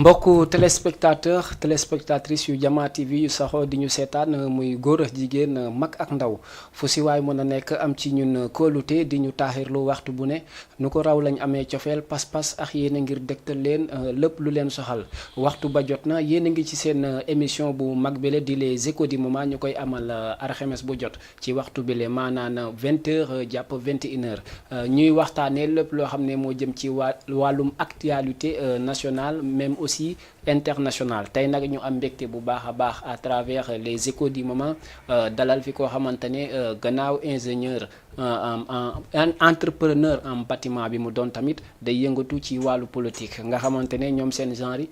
mbokku téléspectatrices yu Jama TV yu saxoo di ñu seetaan muy góor ak jigéen mag ak ndaw fu si waay mën a nekk am ci ñun kóolute di ñu taaxirlu waxtu bu ne nu ko raw lañ amee cofeel pas-pas ak yéen a ngir dégtal leen lépp lu leen soxal waxtu ba jot na yéen a ngi ci seen émission bu mag bile di les échos du moment ñu koy amal alxames bu jot ci waxtu bile maanaam 20h jàpp 21h ñuy waxtaanee lépp loo xam ne moo jëm ci wàllum actualité nationale même aussi international tey nag ñu am mbégte bu baax a baax à travers les échos du moment dalal fi koo xamante ne gannaaw ingénieur entrepreneur en bâtiment bi mu doon tamit day yëngatu ci wàllu politique nga xamante ne ñoom seen genre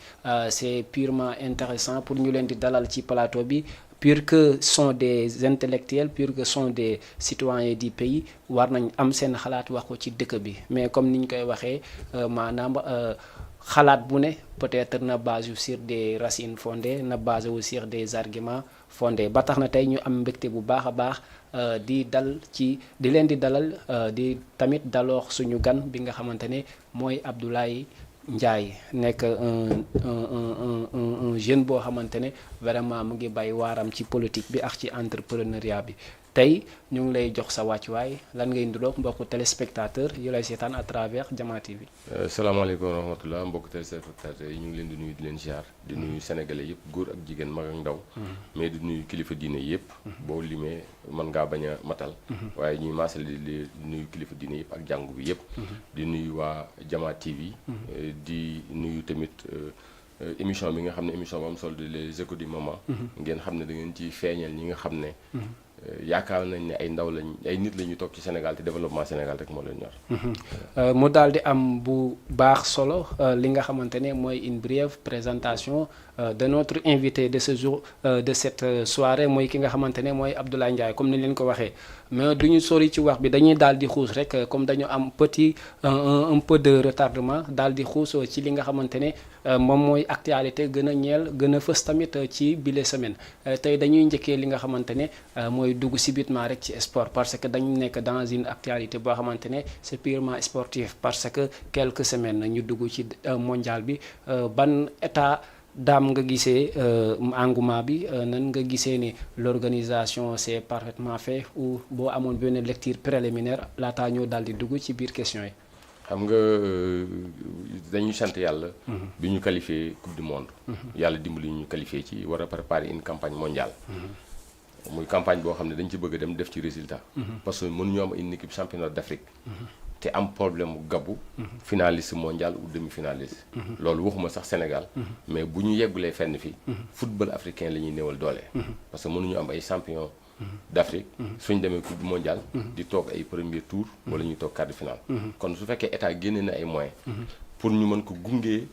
c'est purement intéressant pour ñu leen di dalal ci plateau bi pur que sont des intellectuels pur que sont des citoyens du pays war nañ am seen xalaat wax ko ci dëkk bi mais comme ni ñu koy waxee maanaam xalaat bu ne peut-être na base sur des racines fondées na base wu sur des arguments fondés ba tax na tey ñu am mbégte bu baax a baax di leen di dalal di tamit daloox suñu gan bi nga xamante ne mooy Abdoulaye Ndiaye nekk un jeune boo xamante ne vraiment mu ngi bay waaram ci politique bi ak ci entrepreneuriat bi tey ñu ngi lay jox sa wàccuwaay lan ngay ndiroog mbokku téléspectateur yu lay seetaan à travers Jama TV. salaamaaleykum wa rahmatulah mbokku téléspectateurs yi ñu ngi leen di nuyu di leen ziar di nuyu sénégalais yëpp góor ak jigéen mag ak ndaw. mais di nuyu kilifa diine yëpp. boo limee mën ngaa bañ a matal. waaye ñuy maasal di nuyu kilifa diine yëpp ak jàngu bi yëpp. di nuyu waa Jama TV. di nuyu tamit émission bi nga xam ne émission bu am solo di les échos du moment. ngeen xam ne da ngeen ci feeñal ñi nga xam ne. yaakaar nañ ne ay ndaw lañ ay nit la ñuy toog ci Sénégal te développement Sénégal rek moo leen ñor. mu daal di am bu baax solo li nga xamante ne mooy une brève présentation de notre invité de ce jour de cette soirée mooy ki nga xamante ne mooy Abdoulaye Ndiaye comme ni leen ko waxee mais du ñu sori ci wax bi dañuy daal di xuus rek comme dañu am un peu de retardement daal di xuus ci li nga xamante ne moom mooy actualité gën a ñeel gën a fës tamit ci bile semaine tey dañuy njëkkee li nga xamante ne mooy dugg subitement rek ci sport parce que dañu nekk dans une actualité boo xamante ne c'est purement sportif parce que quelques semaines ñu dugg ci mondial bi ban état daam nga gisee engouement bi nan nga gisee ni l'organisation c'est parfaitement fait ou boo amoon benn lecture préliminaire laataa ñoo daal di dugg ci biir question yi. xam nga dañuy sant yàlla. bi ñu qualifié coupe du monde. yàlla dimbali ñu qualifié ci war a préparer une campagne mondiale. muy campagne boo xam ne dañ ci bëgg a dem def ci résultat. parce que mënuñu am une équipe championnat d'Afrique. te am problème mu gabu. finaliste mondial ou demi-finaliste. loolu waxuma sax Sénégal. mais bu ñu yeggulee fenn fii. football africain la ñuy néewal doole. parce que mënuñu am ay champion d'Afrique. suñ demee coupe mondiale. di toog ay premier tour. wala ñuy toog quart de finale. kon su fekkee état génne na ay moyens. pour ñu mën ko gungee.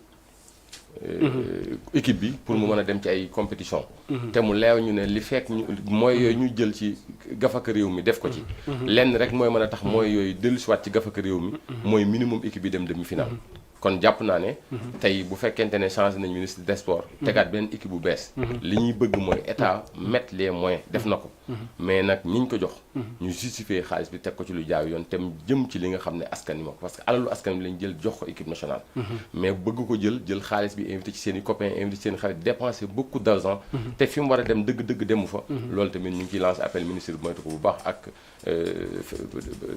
équipe bi pour mu mën a dem ci ay compétition te mu leew ñu ne li fekk ñu mooy yooyu ñu jël ci gafaka réew mi def ko ci lenn rek mooy mën a tax mooy yooyu dellusiwaat ci gafaka réew mi mooy minimum équipe bi dem demi-finale kon jàpp naa ne tey bu fekkente ne changé nañ ministre des sports tegaat beneen équipe bu bees li ñuy bëgg mooy état mettre les moyens def na ko mais nag ñiñ ko jox ñu justifier xaalis bi teg ko ci lu jaaw yoon te jëm ci li nga xam ne askan wi ma ko parce que alalu askan bi lañ jël jox ko équipe nationale mais bëgg ko jël xaalis bi invité ci seen i copains invité ci seen i xarit dépenser beaucoup d'argent te fi mu war a dem dëgg-dëgg demu fa loolu tamit ñu ngi ciy lancé appel ministre bi moytu ko bu baax ak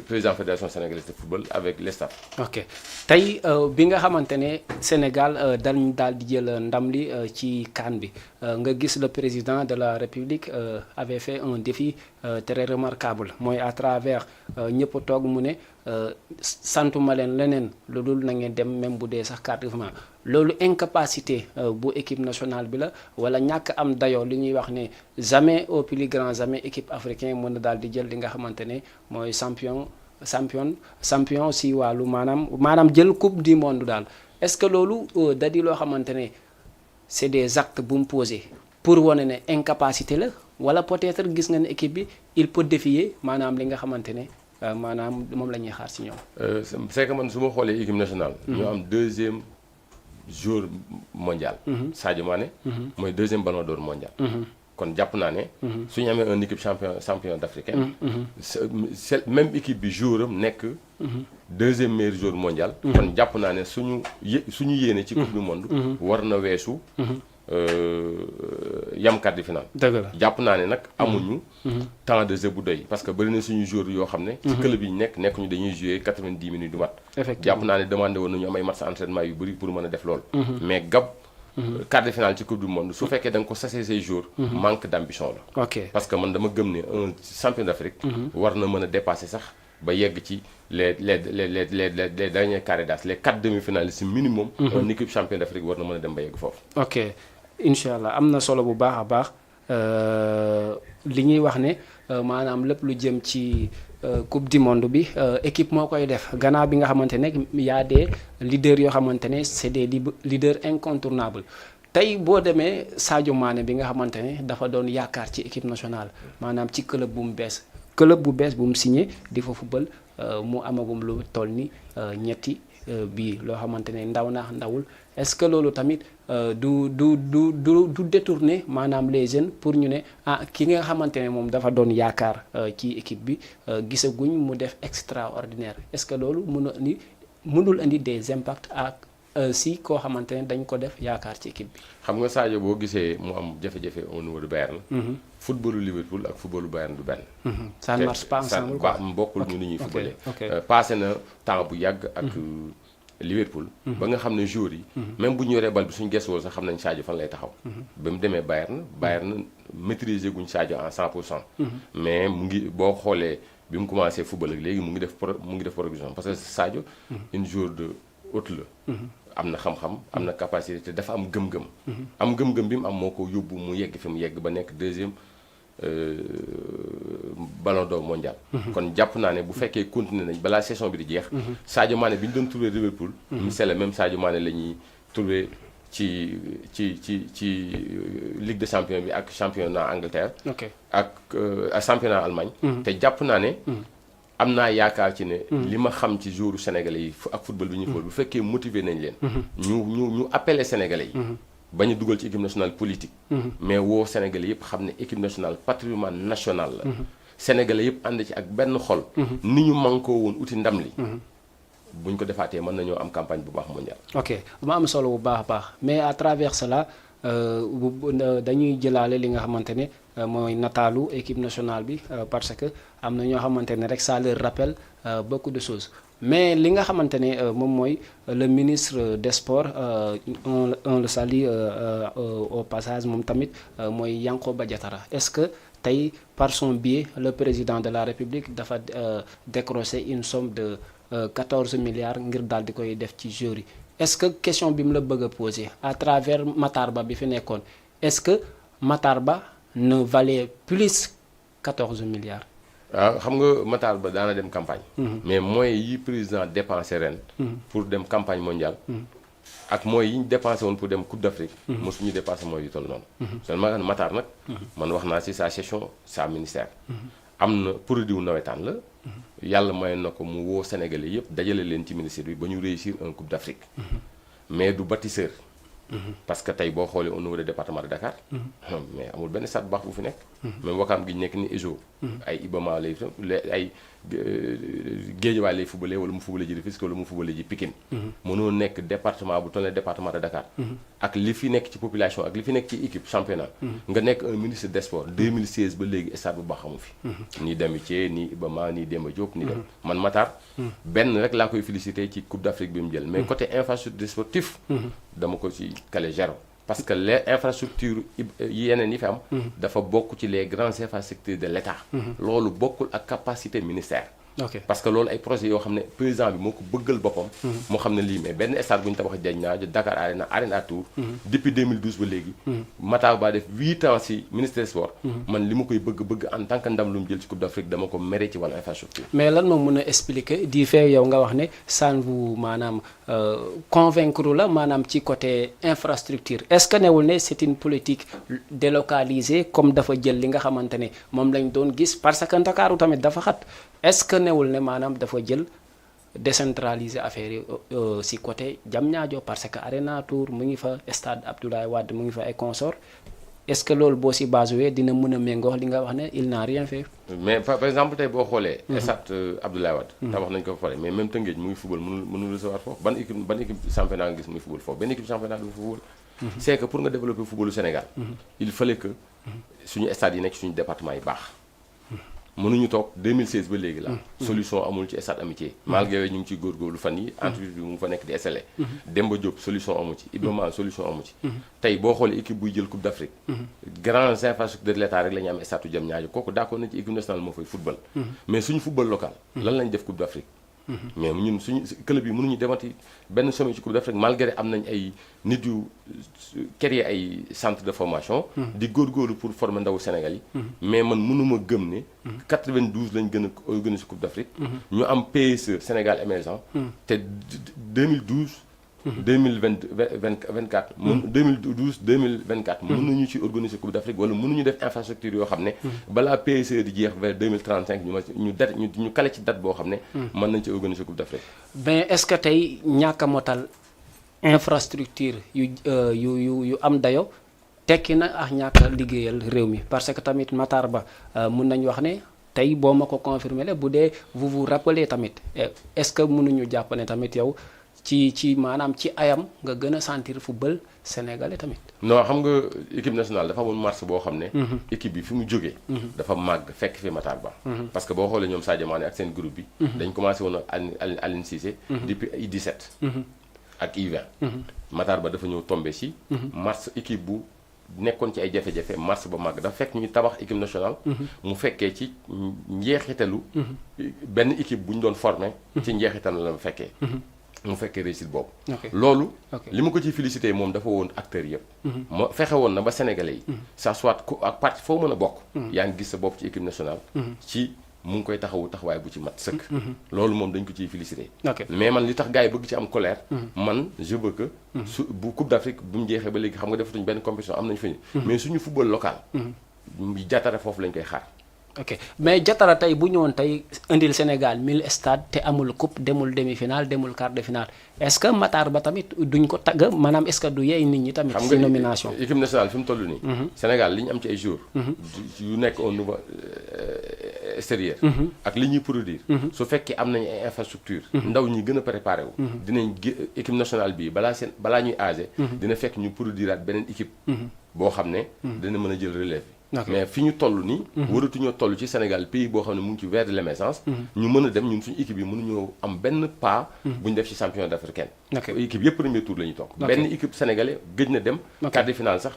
président fédération sénégalaise de football avec les staff. ok tey bi nga xamante ne Sénégal dañ daal di jël ndam li ci CAN bi nga gis le président de la République avait fait un défi très remarquable mooy à travers ñëpp toog mu ne santuma leen leneen lu dul na ngeen dem même bu dee sax quart de finale loolu incapacité bu équipe nationale bi la wala ñàkk am dayoo li ñuy wax ne jamais au plus grand jamais équipe africaine mën na daal di jël li nga xamante ne mooy champion si wàllu maanaam jël coupe du monde daal est-ce que loolu da di loo xamante ne c'est des actes bu mu posé pour wane ne incapacité la wala peut-être gis nga ne équipe bi il peut défier maanaam li nga xamante ne maanaam moom la ñuy xaar si ñoom. c'est que man su ma xoolee équipe nationale. ñoo am deuxième joueur mondial. Sadio Mané. mooy deuxième ballon d'or mondial. kon jàpp naa ne. su ñu amee un équipe champion d'africaine. c'est même équipe bi joueur am nekk. deuxième meilleur joueur mondial. kon jàpp naa ne suñu yéene ci coupe du monde. war na weesu. yam quart de finale. dëgg la jàpp naa ne nag amuñu. temps de jeu bu doy parce que bëri na suñu joueurs yoo xam ne. ci club yi ñu nekk ñu dañuy jouer 90 minutes du mat. effectivement jàpp naa ne demandé woon nañu am ay match entraînement yu bëri pour mën a def loolu. mais gab. quart de finale ci coupe du monde su fekkee da nga ko sasee say jours. manque d'ambition la. ok parce que man dama gëm ne un champion d'Afrique. war na mën a dépasser sax ba yegg ci les derniers carrés d'as les 4 demi-finalistes minimum. un équipe champion d'Afrique war na mën a dem ba yegg foofu. ok incha allah am na solo bu baax a baax li ñuy wax ne maanaam lépp lu jëm ci. coupe du monde bi équipe moo koy def gannaaw bi nga xamante ne y a des leaders yoo xamante ne c'est des leaders incontournables tey boo demee Sadio Mané bi nga xamante ne dafa doon yaakaar ci équipe nationale maanaam ci club bu bees bu mu signé di fa football mu amagum lu toll ni ñetti bii loo xamante ne ndaw naax ndawul est-ce que loolu tamit du détourner maanaam les jeunes pour ñu ne ki nga xamante ne moom dafa doon yaakaar ci équipe bi gisaguñ mu def extraordinaire est-ce que loolu mënul indi des impacts si koo xamante ne dañ ko def yaakaar ci équipe bi. xam nga Sadio boo gisee mu am jafe-jafe au niveau de Bayern. footballu Liverpool ak footballu Bayern du benn. ça ne marche pas ensemble quoi bokkul ñu ni ñuy footballé. passé na temps bu yàgg ak. Liverpool. ba nga xam ne joueurs yi. même bu ñu yoree bal bi suñu gëstoo sax xam nañ Sadio fan lay taxaw. ba mu demee Bayern maîtriser guñ Sadio en 100%. mais mu ngi boo xoolee bi mu commencé football ak léegi mu ngi def progression parce que Sadio. une joueur de haute la. am na xam-xam am na capacité te dafa am gëm-gëm. am gëm-gëm bi mu am moo ko yóbbu mu yegg fi mu yegg ba nekk deuxième. ballon d'or mondial. kon jàpp naa ne bu fekkee continuer nañ balaa saison bi di jeex. Sadio Mané bi ñu doon trouvé Liverpool. c'est le même Sadio Mané la ñuy trouvé ci Ligue des champions bi ak championnat Angleterre. ak championnat Allemagne. te jàpp naa ne. am naa yaakaar ci ne. li ma xam ci joueurs sénégalais yi ak football bi ñuy football bu fekkee motiver nañ leen. ñu appeler sénégalais yi. bañ a dugal ci équipe nationale politique. mais woo Sénégalais yëpp xam ne équipe nationale patrimoine national la. Sénégalais yëpp ànd ci ak benn xol. ni ñu mànkoo woon uti ndam li. buñ ko defaatee mën nañoo am campagne bu baax mondial. ok bu am solo bu baax a baax mais à travers cela dañuy jëlaale li nga xamante ne mooy nataalu équipe nationale bi parce que am na ñoo xamante ne rek ça leur rappelle beaucoup de choses. mais li nga xamante ne moom mooy le ministre des sports on le salue au passage moom tamit mooy Yankhoba Diattara est-ce que tey par son biais le président de la République dafa décroché une somme de 14 milliards ngir daal di koy def ci joueurs yi est-ce que question bi mu la bëgg a poser à travers Matar Ba bi fi nekkoon est-ce que Matar Ba ne valait plus 14 milliards. waaw xam nga Matar Ba daana dem campagne. mais moyens yi président dépensé ren. pour dem campagne mondiale. ak moyens yi ñu dépensé woon pour dem Coupe d'Afrique. mosuñu dépensé moyens yu toll noonu. seulement Matar nag. man wax naa ci sa gestion sa ministère. am na produit wu nawetaan la. yàlla may na ko mu woo Sénégalais yëpp dajale leen ci ministère bi ba ñu réussir un Coupe d'Afrique. mais du bâtisseur. parce que tey boo xoolee au niveau du département de Dakar. mais amul benn stade bu baax bu fi nekk. même Wakaam gi ñu nekk ni EJO. ay Ibama lay ay Guédiawaye lay footballé wala mu footballé ji Rufisque wala mu footballé ji Pikine. mënoo nekk département bu toll ne département de Dakar. ak li fi nekk ci population ak li fi nekk ci équipe championnat. nga nekk un ministre des sports 2016 ba léegi stade bu baax amu fi. ni Damitié ni Ibama ni Demba Diop ni dem man Matar. benn rek laa koy félicité ci Coupe d'Afrique bi mu jël mais côté infrastructure sportif. dama ko ci calé zéro parce que les infrastructures yeneen yi fi am. dafa bokk ci les grandes infrastructures de l'État. loolu bokkul ak capacité ministère. parce que loolu ay projets yoo xam ne président bi moo ko bëggal boppam. moo xam ne lii mais benn stade bu ñu tabax Diagne Dakar Arena Tour. depuis 2012 ba léegi. Matar Ba def 8 ans ci ministère des sports. man li ma koy bëgg en tant que ndam lu mu jël ci Coupe d'Afrique dama ko mere ci wàllu infrastructure. mais lan moo mën a expliquer di fee yow nga wax ne ça vous maanaam convaincre la maanaam ci côté infrastructure est-ce que newul ne c'est une politique délocalisée comme dafa jël li nga xamante ne moom lañ doon gis parce que Ndakaaru tamit dafa xat est-ce que newul ne maanaam dafa jël décentraliser affaire yi si côté Diamniadio parce que Arena Tour mu ngi fa stade Abdoulaye Wade mu ngi fa ay consort est-ce que loolu boo si basé dina mën a méngoo li nga wax ne il n'a rien fait. mais par exemple tey boo xoolee. stade Abdoulaye Wade. tabax nañ ko ba pare mais même Tëngéej mu ngi football mënul recevoir foofu ban équipe championnat nga gis muy football foofu benn équipe championnat du football. c'est que pour nga développer footballu Sénégal. il fallait que suñu stade yi nekk suñu département yi baax. mënuñu toog 2016 ba léegi la solution amul ci stade Amitié malgré ñu ngi ciy góorgóorlu fan yi entreprise bi mu fa nekk di SLA. Demba Diop solution amu ci Ibrahima solution amu ci. tey boo xoolee équipe buy jël coupe d'Afrique. grandes infrastructures de l'État rek la ñu am stade Diamniadio kooku d'accord na ci équipe nationale moo fay football. mais suñu football local. lan lañ def coupe d'Afrique. mais ñun suñu club yi mënuñu demati benn sommet ci coupe d'Afrique malgré am nañ ay nit yu créer ay centre de formation. di góorgóorlu pour former ndawu Sénégal yi. mais man mënuma gëm ne. 92 lañ gën a organiser coupe d'Afrique. ñu am PSE Sénégal émergent. te 2012. 2024 2012 2024 mënuñu ci organiser coupe d'Afrique wala mënuñu def infrastructure yoo xam ne balaa PSE di jeex vers 2035 ñu kale ci date boo xam ne mën nañ ci organiser coupe d'Afrique. mais est-ce que tey ñàkk a motal infrastructure yu am dayo tekki na ak ñàkk a liggéeyal réew mi parce que tamit Matar Ba mun nañ wax ne tey boo ma ko confirmer la bu dee vous vous rappelez tamit est-ce que mënuñu jàpp ne tamit yow ci maanaam ci ayam nga gën a sentir football sénégalais tamit. non xam nga équipe nationale dafa amoon marche boo xam ne. équipe bi fi mu jógee. dafa màgg fekk fi Matar Ba. parce que boo xoolee ñoom Sadio Mané ak seen groupe bi. dañ commencé woon ak Aline Cissé. depuis I17. ak I20. Matar Ba dafa ñëw tombé si. marche équipe bu nekkoon ci ay jafe-jafe marche ba màgg dafa fekk ñu tabax équipe nationale. mu fekkee ci njeexitalu. benn équipe bu ñu doon formé. ci njeexital la fekkee. mu fekkee réussite boobu. loolu. li ma ko ci félicité moom dafa woon acteurs yëpp. ma fexe woon na ba sénégalais yi. ça soit ak parti foo mën a bokk. yaa ngi gis sa bopp ci équipe nationale. ci mu ngi koy taxawaay bu ci mat sëkk. loolu moom dañ ko ciy félicité. mais man li tax gars yi bëgg ci am colère. man je veux que. su bu coupe d'Afrique bu mu jeexee ba léegi xam nga defatuñ benn compétition am nañu fa mais suñu football local. Jatara foofu lañ koy xaar. ok mais Jatara tey bu ñëwoon tey indil Sénégal 1000 stades te amul coupe demul demi-finale demul quart de finale est-ce que Matar Ba tamit duñ ko tagg maanaam est-ce que du yeey nit ñi tamit. ci nomination équipe nationale fi mu toll nii. Sénégal li ñu am ci ay joueurs. yu nekk au niveau extérieur. ak li ñuy produire. su fekkee am nañu ay infrastructure ndaw ñi gën a préparé wu. dinañ équipe nationale bii balaa ñuy âgé. dina fekk ñu produiraat beneen équipe. boo xam ne. dina mën a jël relève. mais fi ñu toll nii. waratuñoo toll ci Sénégal pays boo xam ne mu ngi ci vers de l'émergence. ñu mën a dem ñun suñu équipe yi mënuñoo am benn pas. bu ñu def ci championnat d'Africain. équipe yëpp premier tour la ñuy toog. benn équipe sénégalais gëj na dem. quart de finale sax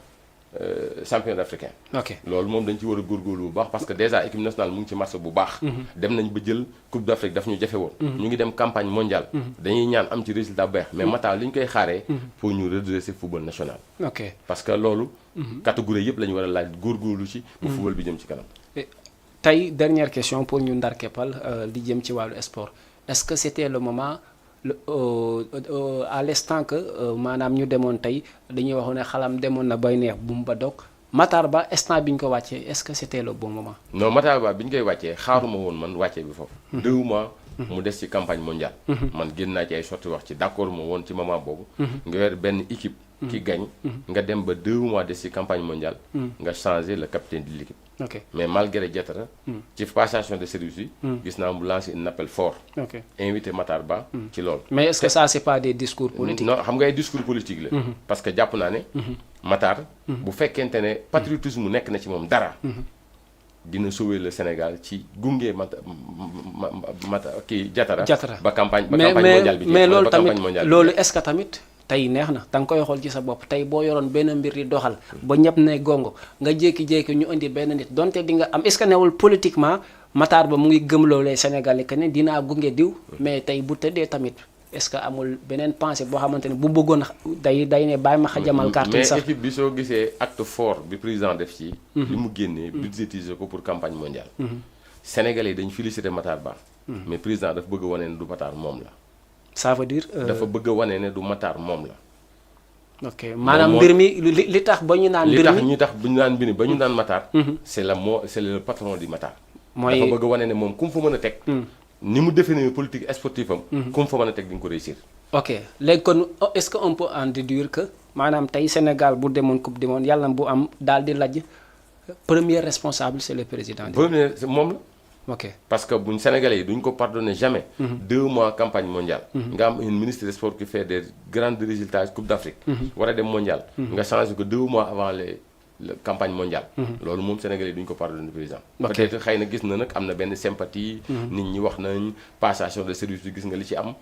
championnat d'Africain. loolu moom dañ ci war a góorgóorlu bu baax parce que déjà équipe nationale mu ngi ci marché bu baax. dem nañ ba jël coupe d'Afrique daf ñu jafe woon. ñu ngi dem campagne mondiale. dañuy ñaan am ci résultat bu baax mais Matar li ñu koy xaaree. pour ñu redresser football national. parce que loolu. catégorie yëpp la ñu war a laaj góorgóorlu ci. pour football bi jëm ci kanam. tey dernière question pour ñu ndar keppal li jëm ci wàllu sport est-ce que c'était le moment à l'instant que maanaam ñu demoon tey dañuy waxoon ne xalam demoon na bay neex bu mu ba dog Matar Ba instant bi ñu ko wàccee est-ce que c'était le bon moment. non Matar Ba bi ñu koy wàccee xaaruma woon man wàccee bi foofu. 2 mois. mu des ci campagne mondiale. man génn naa ci ay sorti wax ci d'accord ma woon ci moment boobu. nga yor benn équipe. qui gagne. nga dem ba 2 mois des ci campagne mondiale. nga changer le capitaine de l'équipe. mais malgré Jatara. ci passation de service yi. gis naa mu lancer un appel fort. invité Matar Ba. ci loolu. mais est-ce que ça c'est pas des discours politiques. non xam nga ay discours politique la. parce que jàpp naa ne. Matar. bu fekkente ne patriotisme nekk na ci moom dara. dina sauver le Sénégal ci gunge kii Jatara. ba campagne mondiale bi. mais loolu tamit loolu est-ce que tamit. tey neex na da nga koy xool ci sa bopp tey boo yoroon benn mbir di doxal ba ñëpp ne gongo nga jékki-jékki ñu indi benn nit donte di nga am est-ce que newul politiquement Matar Ba mu ngi gëmloo les Sénégalais que ne dinaa gunge diw mais tey bu tëddee tamit est-ce que amul beneen pensée boo xamante ne bu bëggoon day ne bàyyi ma xajamal carte yi sax. mais équipe bi soo gisee acte fort bi président def ci. li mu génnee budgétiser ko pour campagne mondiale. Sénégalais yi dañu féliciter Matar Ba. mais président dafa bëgg a wane ne du Matar moom la. ça veut dire. dafa bëgg a wane ne du Matar moom la. ok maanaam mbir mi li tax ba ñu naan. mbir mi li tax bu ñu naan mbir mi ba ñu naan Matar. c'est le patron du Matar. mooy dafa bëgg a wane ne moom ku mu fa mën a teg. ni mu définir politique sportive am. ku mu fa mën a teg di nga ko réussir. ok léegi kon est-ce que on peut en déduire que maanaam tey Sénégal bu demoon coupe du monde yàlla bu am daal di lajj premier responsable c'est le président. premier moom la. ok parce que buñ Sénégalais yi duñ ko pardonner jamais. 2 mois campagne mondiale. nga am une ministre des sports qui fait des grands résultats coupe d'Afrique. war a dem mondial. nga changé ko 2 mois avant la campagne mondiale. loolu moom Sénégalais yi duñ ko pardonner président. Ok. peut-être xëy na gis na nag am na benn sympathie. nit ñi wax nañ passation de service bi gis nga li ci am.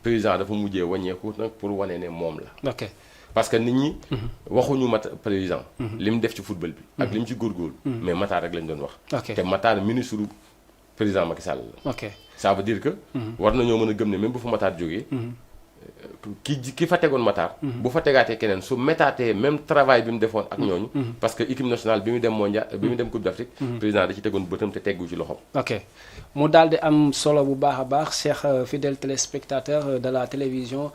président dafa mujjee wàññeeku nag pour wane ne moom la. ok parce que nit ñi. waxuñu président. li mu def ci football bi. ak li mu ci góorgóorlu. mais Matar rek lañ doon wax. ok te Matar ministre président Macky Sall la. ok ça veut dire que. war nañoo mën a gëm ne même bu fa Matar jógee. ki fa tegoon Matar. bu fa tegaatee keneen su métaatee même travail bi mu defoon ak ñooñu. parce que équipe nationale bi mu dem mondial bi mu dem coupe d'Afrique. président da ci tegoon bëtam te teggu ci loxoom. ok mu daal di am solo bu baax a baax Cheikh fidèle téléspectateur de la télévision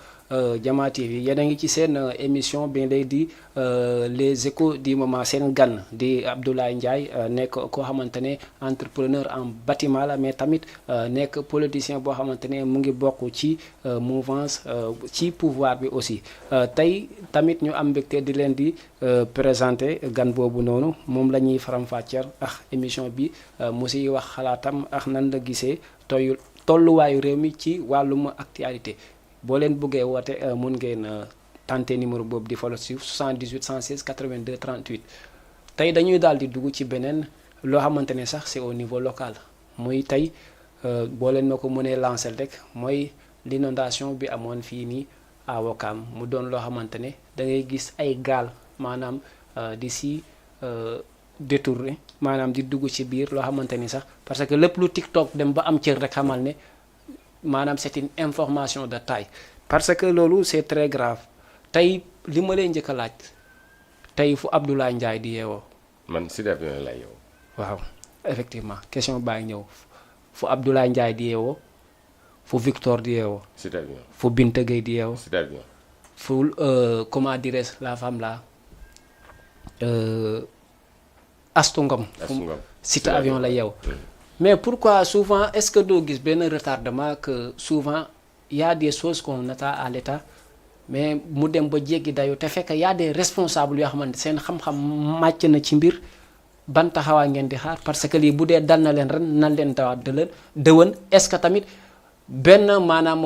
Diama TV yéen a ngi ci seen émission bi lay di les échos du moment seen gan di Abdoulaye Ndiaye nekk koo xamante ne entrepreneur en bâtiment la mais tamit nekk politicien boo xamante ne mu ngi bokk ci mouvance ci pouvoir bi aussi tey tamit ñu am mbégte di leen di présenter gan boobu noonu moom la ñuy faram-fàcceel ak émission bi mu siy wax xalaatam ak nan la gisee tolluwaayu réew mi ci wàllum actualité boo leen bëggee woote mun ngeen tenter numéro boobu di follow sur 78 116 82 38 tey dañuy daal di dugg ci beneen loo xamante ne sax c'est au niveau local muy tey boo leen ma ko mënee lancer rek mooy l'inondation bi amoon fii nii à Ouakam mu doon loo xamante ne da ngay gis ay gaal maanaam di si détourné maanaam di dugg ci biir loo xamante ni sax parce que lépp lu TikTok dem ba am cër rek xamal ne maanaam c'est une information de taille parce que loolu c'est très grave tey li ma lay njëkk a laaj tey fu Abdoulaye Ndiaye di yeewoo. man si def dina lay yow. waaw effectivement question baa ngi ñëw fu Abdoulaye Ndiaye di yeewoo fu Victor di yeewoo. c'est bien. fu Binta Gueye di yeewoo. c'est bien. fu comment dirais-je la femme là Astou Ngom. Astou Ngom cité avion la yeew. mais pourquoi souvent est-ce que doo gis benn retardement que souvent y a des choses qu'on attend à l'État mais mu dem ba jéggi dayo te fekk y a des responsables yoo xamante seen xam-xam màcc na ci mbir ban taxawaay ngeen di xaar parce que lii bu dee dal na leen ren nan leen dawaat dëwën est-ce que tamit benn maanaam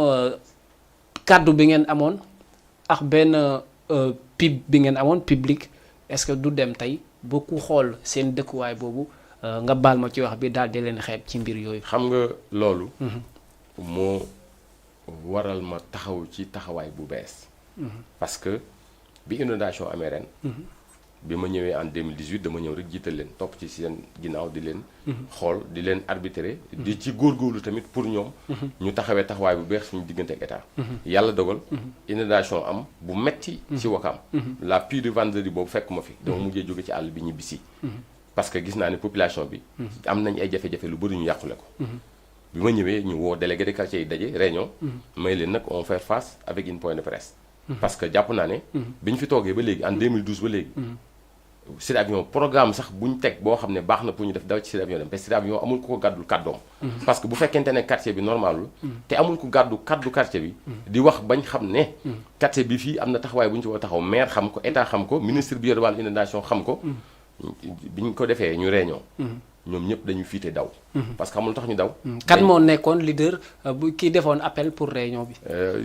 kàddu bi ngeen amoon ak benn pib bi ngeen amoon public est-ce que du dem tey ba ku xool seen dëkkuwaay boobu nga baal ma ci wax bi daal di leen xeeb ci mbir yooyu. xam nga loolu. moo waral ma taxaw ci taxawaay bu bees. parce que bi inondation amee ren. bi ma ñëwee en 2018 dama ñëw rek jiital leen topp ci seen ginnaaw di leen. xool di leen arbitrer. di ci góorgóorlu tamit pour ñoom. ñu taxawee taxawaay bu bees suñu diggante ak état. yàlla dogal. inondation am bu metti ci Ouakam. la pluie de vendredi boobu fekk ma fi. dama mujjee jóge ci àll bi ñibbisi. parce que gis naa ne population bi. am nañ ay jafe-jafe lu bëri ñu yàqule ko. bi ma ñëwee ñu woo délégué de quartier yi daje réunion. may leen nag on fait face avec une point de presse. parce que jàpp naa ne. bi ñu fi toogee ba léegi en 2012 ba léegi. Sud Avion programme sax bu ñu teg boo xam ne baax na pour ñu def daw ci Sud Avion dem parce que Sud Avion amul ku ko gàddul kàddoom. parce que bu fekkente ne quartier bi normalul te amul ku gàddu quartier bi. di wax bañ xam ne. quartier bi fii am na taxawaay bu ñu ci war a taxaw maire xam ko état xam ko ministre bi yor wàllu inondation xam ko. bi ñu ko defee ñu réunion. ñoom ñëpp dañu fiite daw. parce que xamul tax ñu daw. kan moo nekkoon leader bu kii defoon appel pour réunion bi.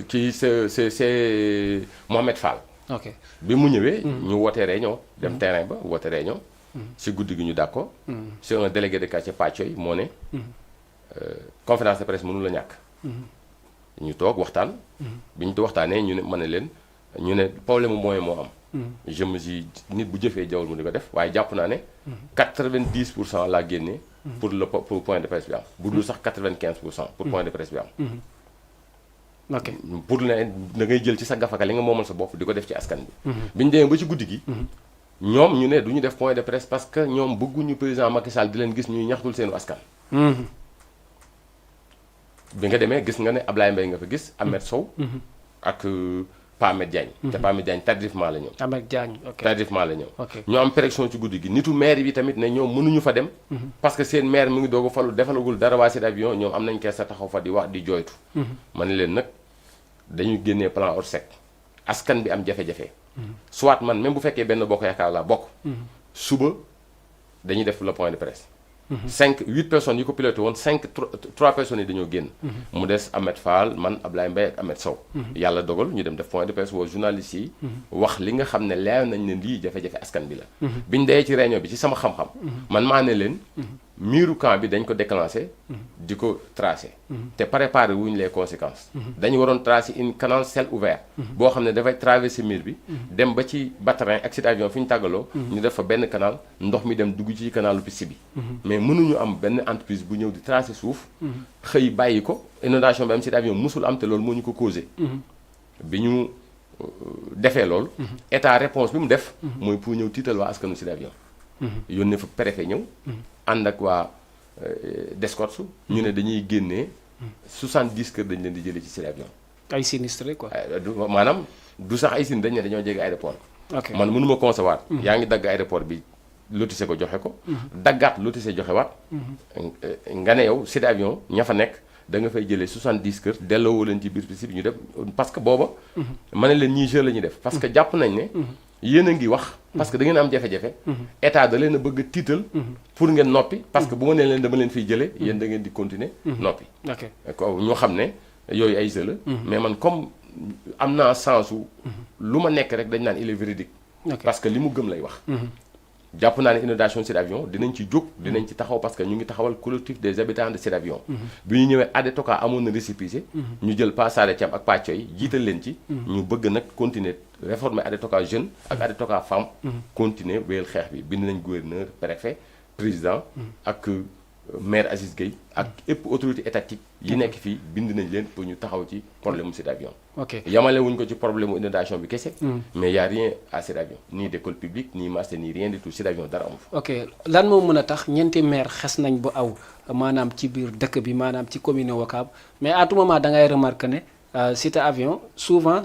kii c'est Mohamed Fall. ok bi mu ñëwee. ñu wootee réunion. dem terrain ba woote réunion. si guddi gi ñu d'accord. c'est un délégué de quartier Pàccoy moo ne. conférence de presse mënu la ñàkk. ñu toog waxtaan. bi ñu waxtaanee ñu ne ma ne leen ñu ne problème mu moyen moo am. je me dis nit bu jëfee jawul mu di ko def waaye jàpp naa ne. 90% laa génnee. pour point de presse bi am. bu dul sax 95% pour point de presse bi am. ok pour ne da ngay jël ci sa gafaka li nga moomal sa bopp di ko def ci askan bi. bi ñu demee ba ci guddi gi. ñoom ñu ne du ñu def point de presse parce que ñoom bëgguñu président Macky Sall di leen gis ñuy ñaxtul seenu askan. bi nga demee gis nga ne Ablaye Mbaye nga fa gis. Ahmed Sow. ak Pa Ahmed Diagne. te Pa Ahmed Diagne tardivement la ñëw. Ahmed Diagne ok tardivement la ñëw. ok ñu am pression ci guddi gi nitu maire bi tamit ne ñoom mënuñu fa dem. parce que seen maire mu ngi doog a falu defalagul dara waa Sud Avion ñoom am nañ kees sa taxaw fa di wax di jooytu. ma ne leen nag dañu génnee plan Orsec askan bi am jafe-jafe soit man même bu fekkee benn bokk yaakaar laa bokk suba dañuy def le point de presse 8 personnes yi ko piloté woon 3 personnes yi dañoo génn mu des Ahmed Fall man Ablaye Mbaye ak Ahmed Sow yàlla dogal ñu dem def point de presse woo journalistes yi wax li nga xam ne leer nañ ne lii jafe-jafe askan bi la biñ dee ci réunion bi ci sama xam-xam man maa ne leen miiru camp bi dañ ko déclenché di ko tracé te préparé wuñ les conséquences dañu waroon tracé une canal ciel ouvert boo xam ne dafay traversé mur bi dem ba ci Batrin ak site avion fi ñu tàggaloo ñu def fa benn canal ndox mi dem dugg ci canalu piste bi mais mënuñu am benn entreprise bu ñëw di tracé suuf xëy bàyyi ko inondation bi am site avion musul am te loolu moo ñu ko causé bi ñu defee loolu état réponse bi mu def mooy pour ñëw tiital waa askanu site avion yónnee fa préfet ñëw ànd ak waa d'escorte ñu ne dañuy génnee 70 kër dañ leen di jëlee ci site avion ay sinistré quoi. maanaam du sax ay sin dañ ne dañoo jege aéroport man mënuma concevoir yaa ngi dagg aéroport bi lotissé ko joxe ko daggaat lotissé joxe waat nga ne yow site avion ña fa nekk da nga fay jëlee 70 kër delloo leen ci biir piste bi ñu def parce que booba ma ne leen ñii jeu la ñuy def parce que jàpp nañ ne yéen a ngi wax parce que da ngeen am jafe-jafe état da leen a bëgg a tiital pour ngeen noppi parce que bu ma nee leen dama leen fiy jëlee yéen da ngeen di continuer noppi ko ñoo xam ne yooyu ay jeu la mais man comme am naa sensu lu ma nekk rek dañ naan il est véridique parce que li mu gëm lay wax jàpp naa ne inondation site avion dinañ ci jóg dinañ ci taxaw parce que ñu ngi taxawal collectif des habitants de site avion bi ñu ñëwee Adetoka amoon na récépissé ñu jël Pa Saare Thiam ak Pàcco yi jiital leen ci ñu bëgg nag continuer réformer Adetoka jeune ak Adetoka femme continuer wéyal xeex bi bind nañ gouverneur préfet président ak maire Aziz Gueye ak ëpp autorité étatique yi nekk fii bind nañ leen pour ñu taxaw ci problème mu site avion yamale wuñ ko ci problème mu inondation bi kese mais y a rien à site avion ni d'école publique ni marché ni rien du tout site avion dara amu fa lan moo mën a tax ñeenti maire xes nañ bu aw maanaam ci biir dëkk bi maanaam ci commune Ouakam mais à tout moment da ngay remarquer ne site avion souvent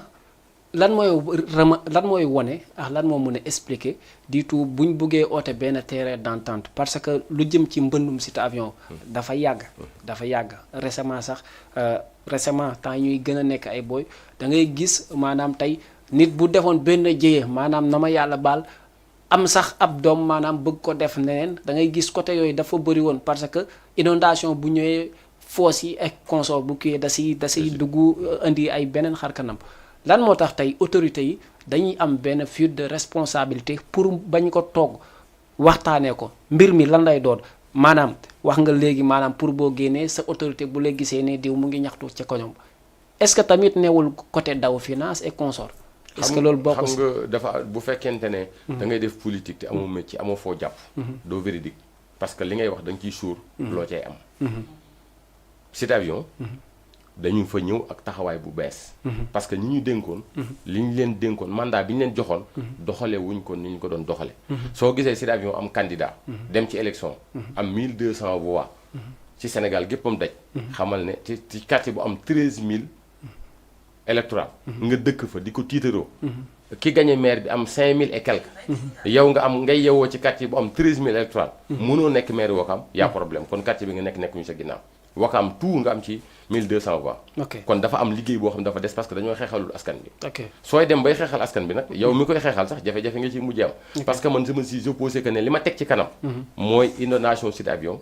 lan mooy wone ak lan moo mën a expliquer du tout buñ buggee oote benn terrain d'entente parce que lu jëm ci mbëndum site avion dafa yàgg récemment sax temps ñuy gën a nekk ay booy da ngay gis maanaam tey nit bu defoon benn jéye maanaam na ma yàlla baal am sax ab doom maanaam bëgg ko def neneen da ngay gis côté yooyu dafa bëri woon parce que inondation bu ñëwee foos yi ak consort bu kii da siy dugg indi ay beneen xarkanam lan moo tax tey autorités yi dañuy am benn fuite de responsabilité pour bañ ko toog waxtaanee ko mbir mi lan lay doon maanaam wax nga léegi maanaam pour boo génnee sa autorité bu la gisee ne diw mu ngi ñaxtu ca koñom est-ce que tamit newul côté daw finance et consort est-ce que loolu bokk xam nga dafa bu fekkente ne da ngay def politique te amoo métier amoo foo jàpp doo véridique parce que li ngay wax da nga ciy suur loo cay am site avion dañu fa ñëw ak taxawaay bu bees parce que ñi ñu dénkoon li ñu leen dénkoon mandat bi ñu leen joxoon doxale wuñ ko ni ñu ko doon doxale soo gisee site avion am candidat dem ci élection am 1200 voix ci Sénégal géppam daj xamal ne ci quartier bu am 13000 électoral nga dëkk fa di ko tiitaroo ki gagné maire bi am 5000 et quelques yow nga am ngay yewoo ci quartier bu am 13000 électoral mënoo nekk maire Ouakam y'a problème kon quartier bi nga nekkuñu sa ginnaaw Ouakam tout nga am ci 1200 voix kon dafa am liggéey boo xam dafa des parce que dañoo xeexalul askan bi sooy dem bay xeexal askan bi nag yow mi koy xeexal sax jafe-jafe nga ci mujj am parce que man je me suis opposé que ne li ma teg ci kanam mooy inondation site avion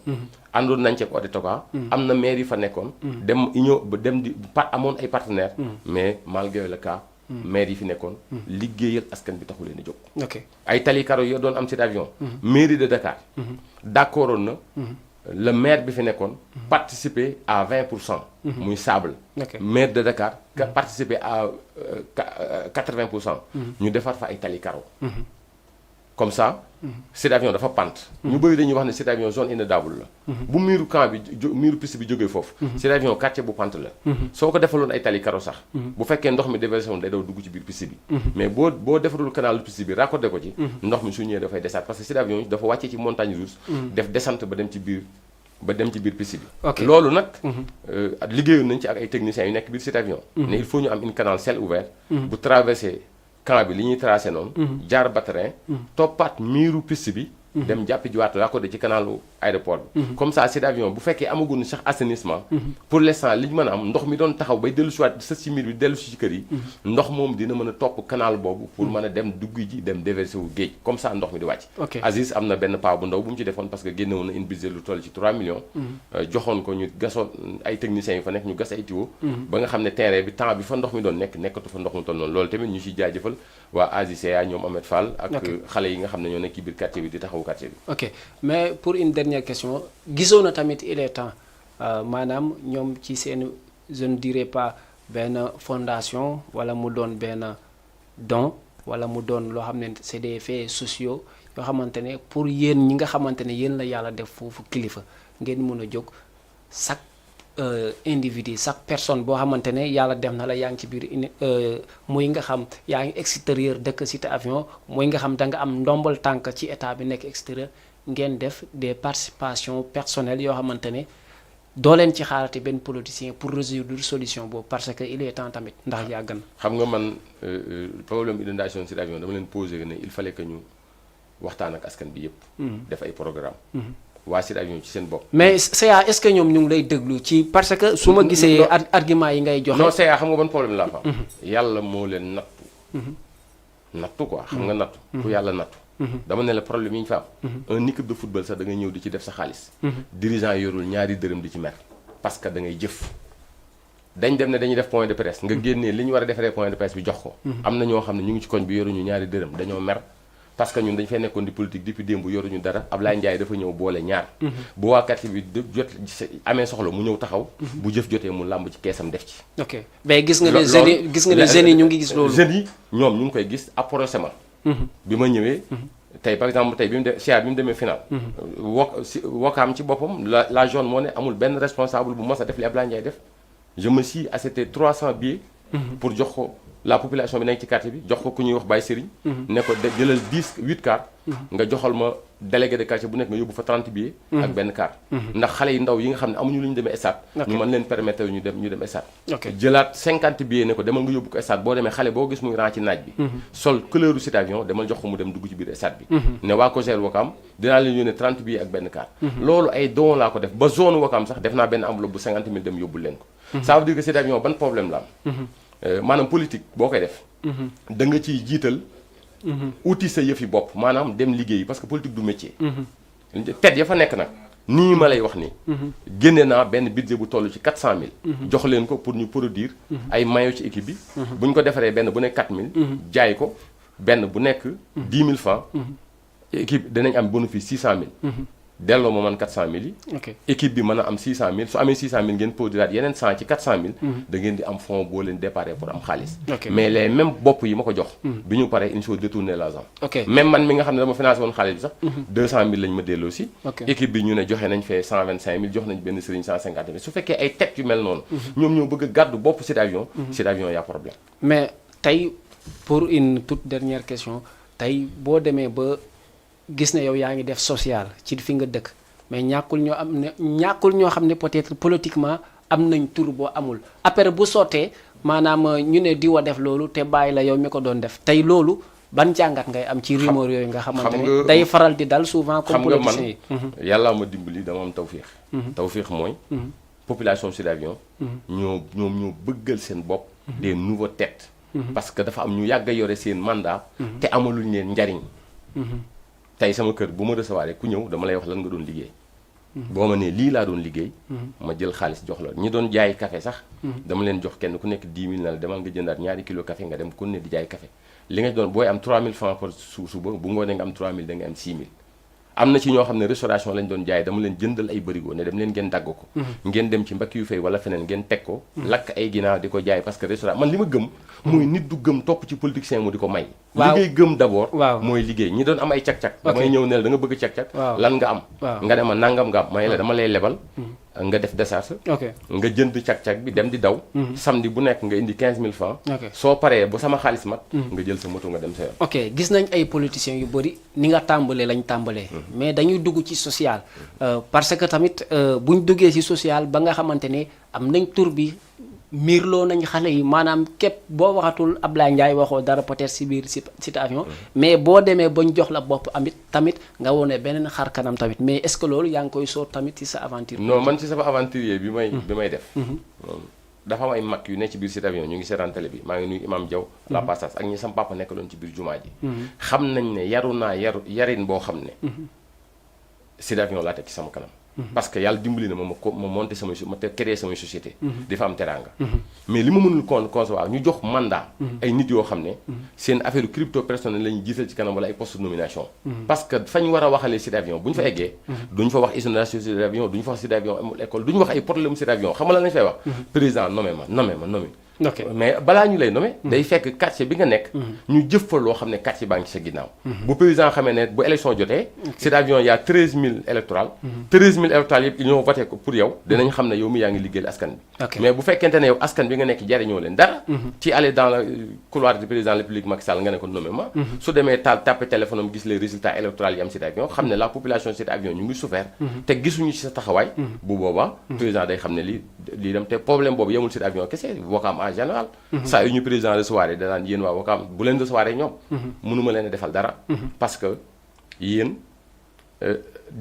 àndoon nañ ci ak Adetoka am na maire yi fa nekkoon dem union ba dem di amoon ay partenaires mais malgré le cas maire yi fi nekkoon liggéeyal askan bi taxu leen a jóg ay tali karo yoo doon am site avion mairie de Dakar d'accordoon na le maire bi fi nekkoon participer à 20% muy sable maire de Dakar participer à 80% ñu defar fa ay tali karo comme ça site avion dafa pante ñu bëri dañuy wax ne site avion zone inondable la bu miiru camp bi miiru piste bi jógee foofu site avion quartier bu pante la soo ko defaloon ay tali karo sax bu fekkee ndox mi déversé woon day daw dugg ci biir piste bi mais boo defarul canal piste bi raccordé ko ci ndox mi su ñëwee dafay desaat parce que site avion dafa wàccee ci montagne rouge def descente ba dem ci biir piste bi loolu nag liggéeyoon nañ ci ak ay techniciens yu nekk biir site avion ne il faut ñu am une canal ciel ouvert bu traversé camp bi li ñuy tracé noonu jaar Batrin toppaat miiru piste bi dem jàppi jiwaat raccordé ci canalu aéroport bi comme ça cet avion bu fekkee amaguñu sax assainissement pour l'instant li ñu mën a am ndox mi doon taxaw bay dellu si waat sës ci miir bi dellu si ci kër yi ndox moom dina mën a topp canal boobu pour mën a dem dugg ji dem déverser wu géej comme ça ndox mi di wàcc Aziz am na benn pas bu ndaw bu mu ci defoon parce que génne woon na une budget lu toll ci 3 millions joxoon ko ñu gasoon ay techniciens yi fa nekk ñu gas ay tuyaux ba nga xam ne terrain bi temps bi fa ndox mi doon nekkatu fa ndox mu toll noonu loolu tamit ñu ciy jaajëfal waa AJCA ñoom Ahmed Fall ak xale yi nga xam ne ñoo nekk ci biir quartier bi di taxawu quartier bi ok mais pour une dernière question gisoon na tamit il est temps maanaam ñoom ci seen je ne dirais pas benn fondation wala mu doon benn don wala mu doon loo xam ne c'est des faits sociaux yoo xamante ne pour yéen ñi nga xamante ne yéen la yàlla def foofu kilifa ngeen mën a jóg chaque individu chaque personne boo xamante ne yàlla def na la yaa ngi ci biir muy nga xam yaa ngi extérieur dëkk cité avion muy nga xam da nga am ndombal tànk ci état bi nekk extérieur ngeen def des participations personnelles yoo xamante ne doo leen ci xaarati benn politicien pour résoudre solution boobu parce que il est temps tamit ndax yàgg na. xam nga man problème inondation cité avion dama leen posé ne il fallait que ñu waxtaan ak askan bi yëpp. def ay programme waa cité avion ci seen bopp. mais CA est-ce que ñoom ñu ngi lay déglu ci parce que su ma gisee argument yi ngay joxe. non CA xam nga ban problème laa fa am. yàlla moo leen nattu quoi xam nga nattu. ku yàlla nattu. dama ne la problème yi ñu fa am. un équipe de football sax da ngay ñëw di ci def sa xaalis. dirigeant yorul ñaari dërëm di ci mer parce que da ngay jëf. dañ dem ne dañuy def point de presse nga génnee li ñu war a defaree point de presse bi jox ko. am na ñoo xam ne ñu ngi ci koñ bi yoruñu ñaari dërëm dañoo mer. parce que ñun dañu fay nekkoon di politique depuis démb yoruñu dara Ablaye Ndiaye dafa ñëw boole ñaar. bu waa quartier bi jot amee soxla mu ñëw taxaw. bu jëf jotee mu làmb ci keesam def ci. ok mais gis nga ne jeunes yi ñu ngi gis loolu. jeunes yi ñoom ñu ngi koy gis approché ma. bi ma ñëwee. tey par exemple tey bi mu demee final. Wakaam ci boppam la zone moo ne amul benn responsable bu mos a def li Ablaye Ndiaye def. je me suis acheté 300 billets. pour jox ko. la population bi nekk ci quartier bi jox ko ku ñuy wax Baye Serigne. ne ko jëlal 8 car. nga joxal ma délégué de quartier bu nekk nga yóbbu fa 30 billets. ak benn car. ndax xale yu ndaw yi nga xam ne amuñu lu ñu demee stade. ñu mën leen permettre ñu dem stade. jëlaat 50 billets ne ko demal nga yóbbu ko stade boo demee xale boo gis muy ran ci naaj bi. sol couleuru cité avion demal jox ko mu dem dugg ci biir stade bi. ne waa Cogère Wakaam dinaa leen yónnee 30 billets ak benn car. loolu ay don laa ko def ba zone Wakaam sax def naa benn enveloppe bu 50 000 dem yóbbul leen ko. ça veut dire que cité avion ban problème la am. maanaam politique boo koy def. da nga ciy jiital. uti sa yëfi bopp maanaam dem liggéey parce que politique du métier. tet ya fa nekk nag nii ma lay wax nii. génne naa benn budget bu toll ci 400000. jox leen ko pour ñu produire. ay maillot ci équipe bi. bu ñu ko defaree benn bu nekk 4000. jaay ko benn bu nekk 10 000 francs. équipe danañ am bénéfice 600000. delloo ma man 400000 yi. équipe bi mën a am 600000 su amee 600000 ngeen produiraat yeneen 100 ci 400000. da ngeen di am fonds boo leen déparé pour am xaalis. mais les mêmes bopp yi ma ko jox. bi ñu paree il faut détourner l'argent. même man mi nga xam ne dama financé woon xaalis bi sax. 200000 lañ ma delloo si. équipe bi ñu ne joxe nañ fee 125000 jox nañ benn sëriñ 150000 su fekkee ay tête yu mel noonu. ñoom ñoo bëgg a gàddu bopp cité avion. cité avion y a problème. mais tey pour une toute dernière question tey boo demee ba. gis ne yow yaa ngi def social ci fi nga dëkk mais ñàkkul ñoo xam ne peut-être politiquement am nañ tur boo amul après bu sottee maanaam ñu ne diwa def loolu te bàyyi la yow mi ko doon def tey loolu ban jàngat ngay am ci rumeur yooyu nga xamante ne day faral di dal souvent comme politiciens yi. yàlla ma dimbali dama am tawféex. tawféex mooy. population cité avion. ñoom ñoo bëggal seen bopp. des nouveaux têtes. parce que dafa am ñu yàgg a yore seen mandat. te amaluñ leen njariñ. tey sama kër bu ma recevoir ku ñëw dama lay wax lan nga doon liggéey. boo ma nee lii laa doon liggéey. ma jël xaalis jox la ñi doon jaay café sax. dama leen jox kenn ku nekk 10 000 na la demal nga jëndaat ñaari kilo café nga dem ku ne di jaay café li nga doon booy am 3000 francs par suba bu ngoonee nga am 3000 da nga am 6000. am na ci ñoo xam ne restauration lañ doon jaay dama leen jëndal ay bërigo ne dem leen ngeen dagg ko. ngeen dem ci mbakki yu fay wala feneen ngeen teg ko. lakk ay ginaar di ko jaay parce que restaurant man li ma gëm. mooy nit du gëm topp ci politicien mu di ko may. liggéey gëm d'abord. mooy liggéey ñi doon am ay cag-cag. damay ñëw ne la da nga bëgg cag-cag. lan nga am. nga dem a nangam nga am may la dama lay lebal. nga def décharge. nga jënd cag-cag bi dem di daw. samedi bu nekk nga indi 15000 francs. soo paree bu sama xaalis mat. nga jël sa moto nga dem sa yoon. ok gis nañ ay politiciens yu bëri ni nga tàmbalee lañ tàmbalee. mais dañuy dugg ci social. parce que tamit buñ duggee ci social ba nga xamante ne am nañ tur bi miirloo nañ xale yi maanaam képp boo waxatul Ablaye Ndiaye waxoo dara peut-être si biir Cité Avion mais boo demee bañ jox la bopp tamit nga wone beneen xar kanam tamit mais est-ce que loolu yaa ngi koy sóor tamit ci sa aventure. non man ci sama aventurier bi may def. dafa am ay mag yu ne ci biir Cité Avion ñu ngi seetaan télé bi maa ngi nuyu Imam Diaw la passage ak ñi sama papa nekk loon ci biir jumaa ji. xam nañ ne yaru naa yarin boo xam ne. Cité Avion laa teg ci sama kanam. parce que yàlla dimbali na ma monté ma créé samay société di fa am teraanga. mais li ma mënul concevoir ñu jox mandat. ay nit yoo xam ne. seen affaire crypto personnel la ñuy jiital ci kanam wala ay poste de nomination. parce que fañ war a waxalee Cité Avion bu ñu fa eggee. duñ fa wax inondation Cité Avion duñ fa wax Cité Avion amul école duñ wax ay problème Cité Avion xam nga lan lañ fay wax. président nommé ma. ok mais balaa ñu lay nommé. day fekk quartier bi nga nekk. ñu jëf fa loo xam ne quartier baa ngi sa ginnaaw. bu président xamee ne bu élection jotee. Cité Avion y a 13000 électorales. 13000 électorales yëpp ils ñoo voté ko pour yow. dinañ xam ne yow mi yaa ngi liggéeyal askan bi. mais bu fekkente ne yow askan bi nga nekk jariñoo leen dara. ci aller dans le couloir du président de la République Macky Sall nga ne ko nommé ma. su demee tapé téléphone am gis les résultats électoraux yi am Cité Avion xam ne la population Cité Avion ñu ngi souffert. te gisuñu ci sa taxawaay. bu boobaa président day xam ne lii dem te problème boobu yemul Cité Avion kese Ouakam en général. saa yu ñu président recevoir yi danaan yéen waa Ouakam bu leen recevoir ñoom. mënuma leen a defal dara. parce que yéen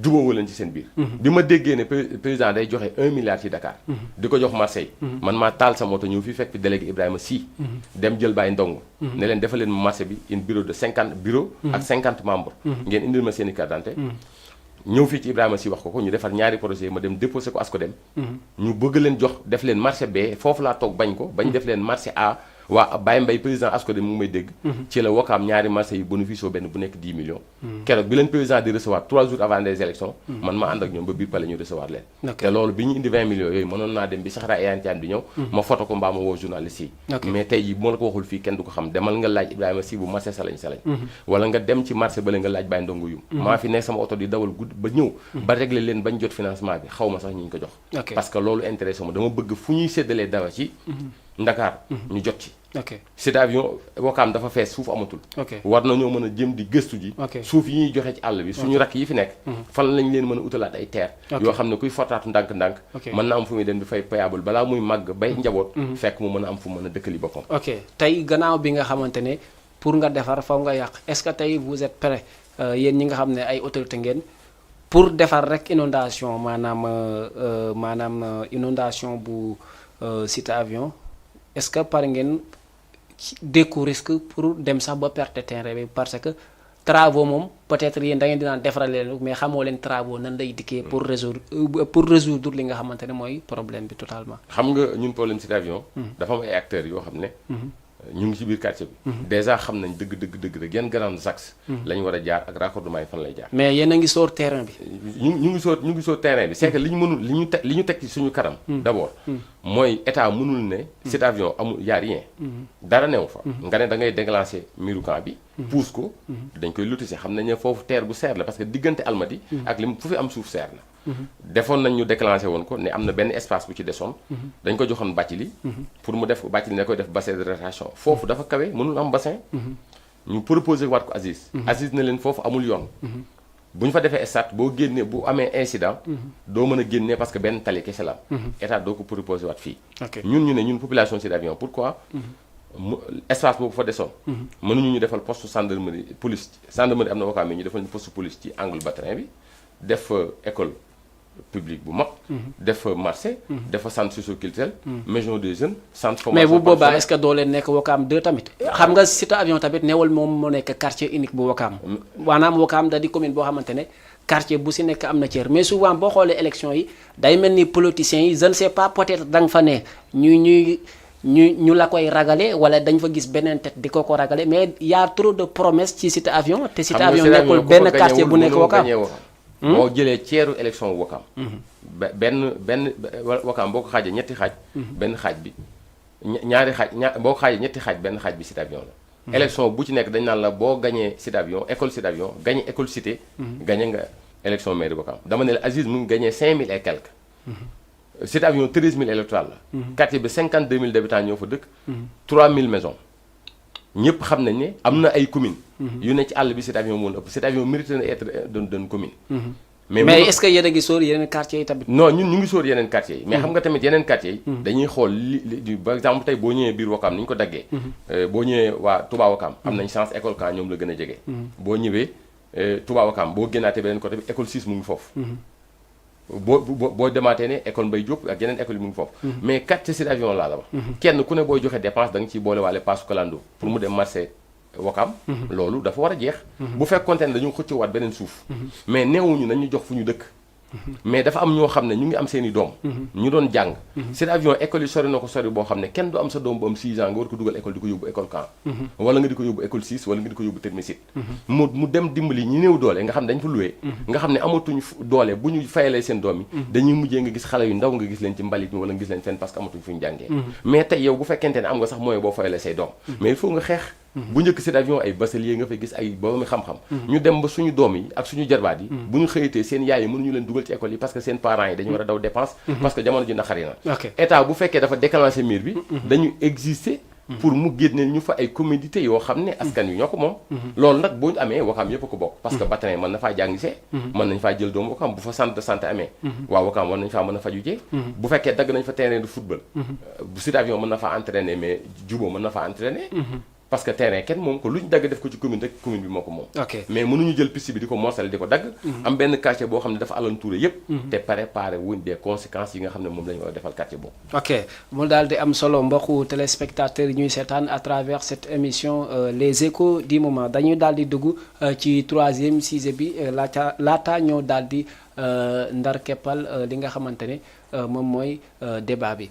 jubóowu leen ci seen biir. bi ma déggee ne président day joxe 1 milliard ci Dakar. di ko jox Marseille. man maa taal sa moto ñëw fii fekk fi délégué Ibrahima Sy. dem jël Baye Ndongo. ne leen defal leen ma marché bi une bureau de 50 bureau ak 50 membres. ngeen indil ma seen i carte d'identité. ñëw fii ci Ibrahima Sy wax ko ñu defar ñaari projet ma dem déposé ko ASCODEM. ñu bëgg leen jox def leen marché B foofu laa toog bañ ko bañ def leen marché A waa Baye Mbaye président ASCODEM mu ngi may dégg. ci la Ouakam ñaari marché yi bénéfice benn bu nekk 10 millions. keroog bi leen président di recevoir 3 jours avant les élections. man ma ànd ak ñoom ba biir pale ñu recevoir leen. te loolu bi ñu indi 20 millions yooyu mënoon naa dem bi Saxara Iyane bi ñëw. ma photo ko mbaa ma woo journaliste yi. mais tey jii bu ma la ko waxul fii kenn du ko xam demal nga laaj Ibrahima Sy bu marché salañ. wala nga dem ci marché bële nga laaj Baye Ndongo Yum. maa fi nekk sama oto di dawal gudd ba ñëw. ba régler leen bañ jot financement bi xaw ma sax ñu ko jox. parce que loolu intéressé ma dama bëgg fu ñuy séddalee dara ci Ndakaar ñu jot ci. Cité Avion Ouakam dafa fees suuf amatul. war nañoo mën a jëm di gëstu ji. suuf yi ñuy joxe ci àll bi suñu rakk yi fi nekk. fan lañ leen mën a utalaat ay terre. yoo xam ne kuy fortaatu ndànk-ndànk. mën na am fu muy dem di fay payable balaa muy màgg bay njaboot. fekk mu mën a am fu mën a dëkkali boppam. ok tey gannaaw bi nga xamante ne pour nga defar faw nga yàq est-ce que tey vous êtes prêt yéen ñi nga xam ne ay autorité ngeen pour defar rek inondation maanaam inondation bu Cité Avion est-ce que pare ngeen découvrir risque pour dem sax ba perte terrain bi parce que travaux moom peut-être yéen da ngeen dinaan defaral leen mais xamoo leen travaux nan lay dikkee pour résoudre li nga xamante ne mooy problème bi totalement. xam nga ñun problème Cité Avion. dafa am ay acteurs yoo xam ne. ñu ngi ci biir quartier bi. déjà xam nañ dëgg rek yan grands axes. lañ war a jaar ak raccordement yi fan lay jaar. mais yéen a ngi sóor terrain bi. ñu ngi sóor terrain bi c'est que li ñu mënul li ñu teg ci suñu kanam. d'abord mooy état mënul ne. Cité Avion amul y a rien. dara newu fa. nga ne da ngay déclencher miiru camp bi. pousse ko dañ koy lotissé xam nañ ne foofu terre bu seer la parce que diggante Almadies ak lim fu fi am suuf seer na. defoon nañ ñu déclenché woon ko ne am na benn espace bu ci desoon. dañ ko joxoon Bathily pour mu def Bathily ne koy def bassin de rétention foofu dafa kawe mënul am bassin. ñu proposé waat ko Aziz. Aziz na leen foofu amul yoon. bu ñu fa defee stade boo génnee bu amee incident. doo mën a génnee parce que benn tali kese la. état doo ko proposé waat fii. ñu ne ñun population Cité Avion pourquoi. espace boobu fa desoon. mënuñu ñu defal poste gendarmerie police gendarmerie am na Ouakam yi ñu defal ñu poste police ci angle Batrin bi def école publique bu mag. def marché. def centre socio-culturel. maison des jeunes centre formation. mais bu boobaa est-ce que doo leen nekk Ouakam 2 tamit. xam nga Cité Avion tamit newal moom moo nekk quartier unique bu Ouakam. maanaam Ouakam da di commune boo xamante ne quartier bu si nekk am na cër mais souvent boo xoolee élection yi day mel ni politiciens yi je ne sais pas peut-être da nga fa ne ñu la koy ragale wala dañ fa gis beneen tête di ko ragale mais y a trop de promesses ci Cité Avion te Cité Avion nekkul benn quartier bu nekk Ouakam. boo jëlee ceeru élection Ouakam. benn Ouakam boo ko xaajee ñetti xaaj. benn xaaj bi ñaari xaaj boo ko xaajee ñetti xaaj benn xaaj bi Cité Avion la. élection bu ci nekk dañ naan la boo gañee Cité Avion école Cité Avion gañee école Cité. gañee nga élection mairie Ouakam dama ne la Aziz mu ngi gañee 5000 et quelques. Cité Avion 13000 électorales la. quartier bi 52000 habitants ñoo fa dëkk. 3000 maisons. ñëpp xam nañ ne am na ay communes. yu ne ci àll bi Cité Avion moo ëpp Cité Avion mérite na être doon commune. mais est-ce que yéen a ngi sóor yeneen quartiers yi tamit. non ñun ñu ngi sóor yeneen quartiers yi mais xam nga tamit yeneen quartiers yi dañuy xool li par exemple tey boo ñëwee biir Wakaam ni ñu ko daggee boo ñëwee waa Touba Wakaam am nañ chance école Camp ñoom la gën a jege boo ñëwee Touba Wakaam boo génnaatee beneen côté bi école 6 mu ngi foofu boo demaatee ne école Mbaye Diop ak yeneen école yi mu ngi foofu mais quartier Sud Avion laa la wax kenn ku ne booy joxe dépense da nga ciy boole waale paasu kalando pour mu dem marché Wakaam loolu dafa war a jeex bu fekkoonte ne dañu xëccoowaat beneen suuf mais neewuñu nañu jox fu ñu dëkk mais dafa am ñoo xam ne ñu ngi am seen i doom ñu doon jàng Sud Avion école yi sori na ko sori boo xam ne kenn du am sa doom bu am 6 ans nga war ko dugal école di ko yóbbu école Camp wala nga di ko yóbbu école 6 wala nga di ko yóbbu Technicité mu dem dimbali ñi néew doole nga xam ne dañ fa loué nga xam ne amatuñ doole bu ñu fayalee seen doom yi dañuy mujjee nga gis xale yu ndaw nga gis leen ci mbalit mi wala nga gis leen fenn parce que amatuñ fu ñu jàngee mais tey yow bu fekkente ne am nga sax moyen boo fayalee say doom mais il faut nga xeex bu njëkk Sud Avion ay bachelier nga fay gis ay boromi xam-xam ñu dem ba suñu doom yi ak suñu jarbaat yi bu ñu xëyitee seen yaay yi mënuñu leen dugal ci école yi parce que seen parents yi dañu war a daw dépense parce que jamono ji naqari na état bu fekkee dafa déclencher mur bi dañu exister pour mu génne ñu fa ay commodité yoo xam ne askan wi ñoo ko moom loolu nag boo ñu amee Wakaam yëpp a ko bokk parce que Batrin mën na faa jàngisee mën nañ faa jël doomu Wakaam bu fa centre de santé amee waa Wakaam war nañ faa mën a faju jee bu fekkee dagg nañ fa terrain de football bu Sud Avion mën na faa entraîner mais Jubo mën na faa entraîner parce que terrain kenn moom ko lu ñu dagg def ko ci commune rek commune bi moo ko moom mais mënuñu jël piste bi di ko morsale di ko dagg am benn quartier boo xam ne dafa alentouré yépp te préparé wuñ des conséquences yi nga xam ne moom la ñu war a defal quartier boobu ok mu daal di am solo mbokku téléspectateurs yi ñuy seetaan à travers cette émission les échos du moment dañuy daal di dugg ci troisième sujet bi laata ñoo daal di ndar keppal li nga xamante ne moom mooy débat bi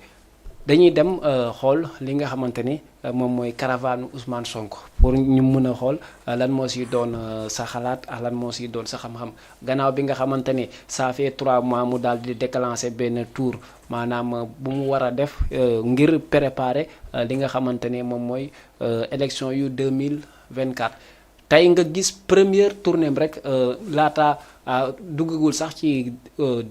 dañuy dem xool li nga xamante ni moom mooy caravane Ousmane Sonko pour ñu mën a xool lan moo si doon sa xalaat ak lan moo si doon sa xam-xam gannaaw bi nga xamante ni ça fait 3 mois mu daal di déclencher benn tour maanaam bu mu war a def ngir préparer li nga xamante ni moom mooy élection yu 2024 tey nga gis première tournée bi rek laata duggagul sax ci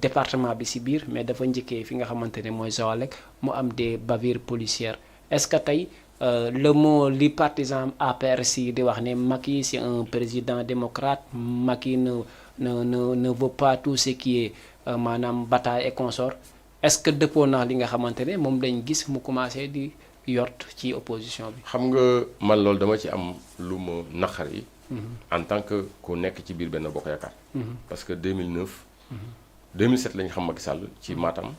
département bi si biir mais dafa njëkkee fi nga xamante ne mooy Joal rek mu am des bavures policières est-ce que tey le mot li partisan APR si di wax ne Macky c'est un président démocrate Macky ne veut pas tout ce qui est maanaam bataille et consort est-ce que dëppoo naa li nga xamante ne moom lañ gis mu commencé di yort ci opposition bi. xam nga man loolu dama ci am lu ma naqar yi en tant que ku nekk ci biir benn bokk yaakaar parce que 2009 2007 lañ xam Macky Sall ci Matam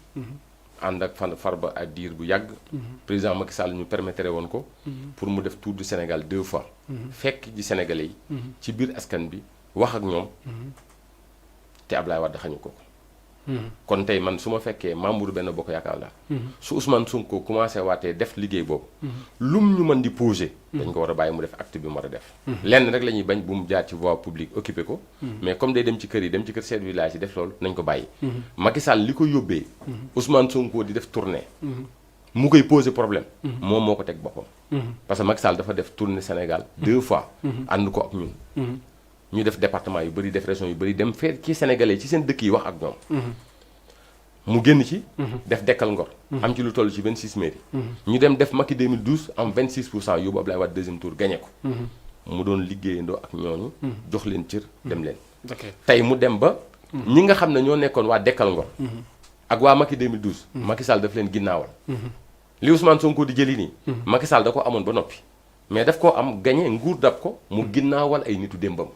ànd ak Farba ak diir bu yàgg président Macky Sall ñu permettre woon ko pour mu def tour du Sénégal 2 fois fekk ji Sénégalais yi ci biir askan bi wax ak ñoom te Ablaye Wade xañu ko kon tey man su ma fekkee membre benn bokk yaakaar la su Ousmane Sonko commencé waatee def liggéey boobu lum ñu mën di posé dañ ko war a bàyyi mu def acte bi mu war a def lenn rek la ñuy bañ bu mu jaar ci voie publique occupé ko mais comme day dem ci kër yi dem ci kër chef de village yi def loolu nañ ko bàyyi Macky Sall li ko yóbbee Ousmane Sonko di def tournée mu koy posé problème moom moo ko teg boppam parce que Macky Sall dafa def tournée Sénégal 2 fois ànd ko ak ñun ñu def département yu bëri def région yu bëri dem fee ci Sénégalais ci seen dëkk yi wax ak ñoom mu génn ci def dekkal ngor am ci lu toll ci 26 mairie ñu dem def Macky 2012 am 26% yóbbu Ablaye Wade deuxième tour gagné ko mu doon liggéeyandoo ak ñooñu jox leen cër dem leen tey mu dem ba ñi nga xam ne ñoo nekkoon waa dekkal ngor ak waa Macky 2012 Macky Sall daf leen ginnaawal li Ousmane Sonko di jëli nii Macky Sall da ko amoon ba noppi mais daf koo am gagné nguur dab ko mu ginnaawal ay nitu démbam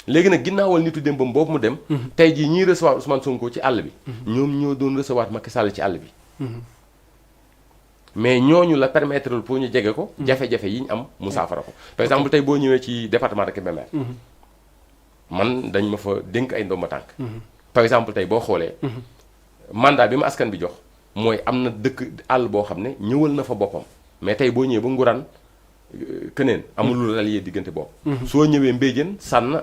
léegi nag ginnaawal nitu démbam boobu mu dem tey jii ñiy recevoir Ousmane Sonko ci àll bi ñoom ñoo doon recevoir Macky Sall ci àll bi mais ñooñu la permettre pour ñu jege ko jafe-jafe yi ñu am mu saafara ko par exemple tey boo ñëwee ci département de Kébémer man dañ ma fa dénk ay ndomba tànk par exemple tey boo xoolee mandat bi ma askan bi jox mooy am na dëkk àll boo xam ne ñëwal na fa boppam mais tey boo ñëwee ba Ngourane keneen amul lu rallier diggante boobu soo ñëwee Mbéjén sànn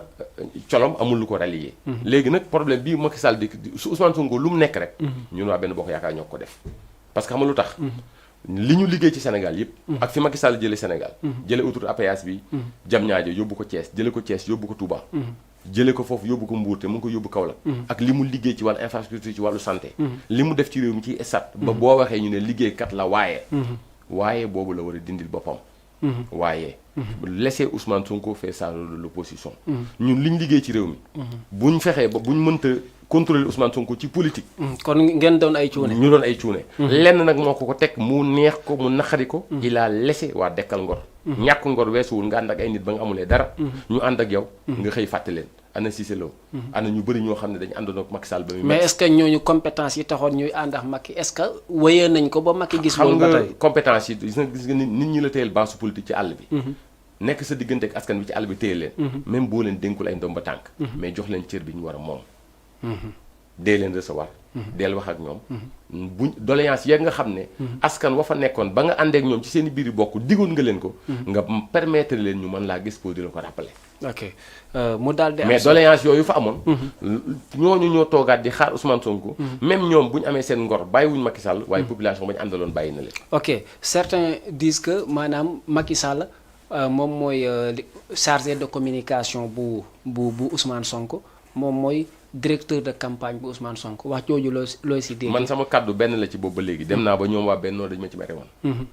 colom amul lu ko rallier léegi nag problème bii Macky Sall di su Ousmane Sonko lu mu nekk rek ñun waa benn bokk yaakaar ñoo ko def parce que xam nga lu tax li ñu liggéey ci Sénégal yëpp ak fi Macky Sall jële Sénégal jële autoroute à péage bi Diamniadio yóbbu ko Thiès jële ko Thiès yóbbu ko Touba jële ko foofu yóbbu ko Mbour te mu ngi ko yóbbu Kaolack ak li mu liggéey ci wàllu infrastructure ci wàllu santé li mu def ci réew mi ci stade ba boo waxee ñu ne liggéeykat la waaye boobu la war a dindil boppam waaye laisser Ousmane Sonko faire ça de l'opposition. ñun liñ liggéey ci réew mi. buñ fexee ba buñ mënta contrôler Ousmane Sonko ci politique. kon ngeen doon ay cuune. ñu doon ay cuune. lenn nag moo ko teg mu neex ko mu naqari ko. il a laissé waa Dekkal Ngor. ñàkk ngor weesuwul nga ànd ak ay nit ba nga amulee dara. ñu ànd ak yow. nga xëy fàtte leen. ana Cissé Lo. ana ñu bëri ñoo xam ne dañu àndoon ak Macky Sall ba muy. mais est-ce que ñooñu compétence yi taxoon ñuy ànd ak Macky est-ce que wéyee nañ ko ba Macky gis. loolu ba tey xam nga compétence yi gis nga nit ñi la téyel baasu politique ci àll bi. nekk sa diggante ak askan bi ci àll bi téye leen. même boo leen dénkul ay ndomba tànk. mais jox leen cër bi ñu war a moom. dee leen recevoir. deel wax ak ñoom. buñ doléance yeeg nga xam ne. askan wa fa nekkoon ba nga àndeek ñoom ci seen i biir bokk digoon nga leen ko. nga permettre leen ñu mën laa gis pour di la ko rappeler. ok mu daal di mais doléance yooyu fa amoon. ñooñu ñoo toogaat di xaar Ousmane Sonko. même ñoom bu ñu amee seen ngor bàyyiwuñ Macky Sall waaye population ba ñu àndaloon bàyyi na leen. ok certains disent que maanaam Macky Sall moom mooy chargé de communication bu Ousmane Sonko moom mooy directeur de campagne bu Ousmane Sonko wax jooju looy si dégg. man sama kàddu benn la ci boobu ba léegi dem naa ba ñoom waa Benno dañu ma ci mere woon.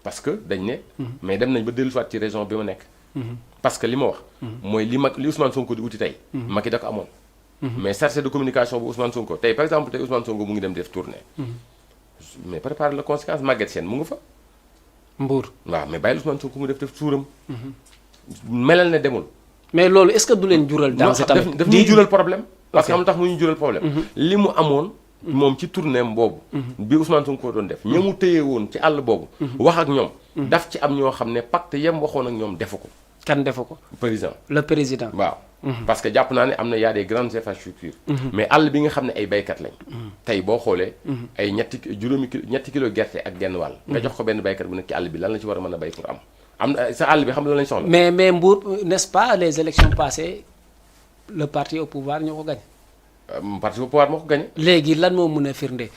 parce que dañ ne. mais dem nañ ba dellusiwaat ci région bi ma nekk. parce que li ma wax. mooy li Ousmane Sonko di uti tey. Macky da ko amoon. mais chargé de communication bu Ousmane Sonko tey par exemple tey Ousmane Sonko mu ngi dem def tournée. mais prépare la conséquence Maguette Sène mu nga fa. Mbour waaw mais bàyyi Ousmane Sonko mu def suuram. melal ne demul. mais loolu est-ce que du leen jural. dans tamit daf ñuy jural problème. parce que am tax mu ñu jural problème. li mu amoon. moom ci tournée am boobu. bi Ousmane Sonko doon def. ña mu téye woon ci àll boobu. wax ak ñoom. daf ci am ñoo xam ne pacte yem waxoon ak ñoom defu ko. kan defu ko. président le président. waaw. parce que jàpp naa ne am na y a des grandes infrastructures. mais àll bi nga xam ne ay baykat lañ. tey boo xoolee. ay ñetti kilo gerte ak genn wàll. nga jox ko benn baykat bu nekk ci àll bi lan la ci war a mën a bay pour am na sa àll bi xam nga lan lañ soxla. mais Mbour n'est-ce pas les élections passées le parti au pouvoir ñoo ko gañ. parti au pouvoir moo ko gañe. léegi lan moo mën a firnde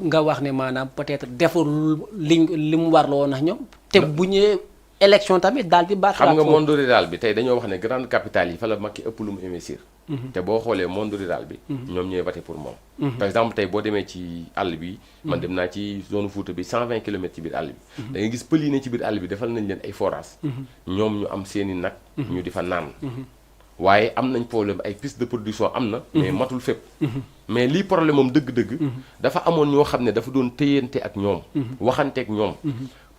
nga wax ne maanaam peut-être deful li mu warloo woon ak ñoom. te bu ñëwee élection tamit daal di baax. xam nga monde rural bi tey dañoo wax ne grande capitale yi fa la Macky ëpp lu mu investir. te boo xoolee monde rural bi. ñoom ñooy voté pour moom. par exemple tey boo demee ci àll bi. man dem naa ci zone Fouta bi 120 kilomètres ci biir àll bi. da ngay gis pël yi ne ci biir àll bi defal nañ leen ay forages. ñoom ñu am seeni nag. ñu di fa naan. waaye am nañ problème ay piste de production am na. mais matul fépp. mais lii problème moom dëgg-dëgg. dafa amoon ñoo xam ne dafa doon téyante ak ñoom. waxanteeg ñoom.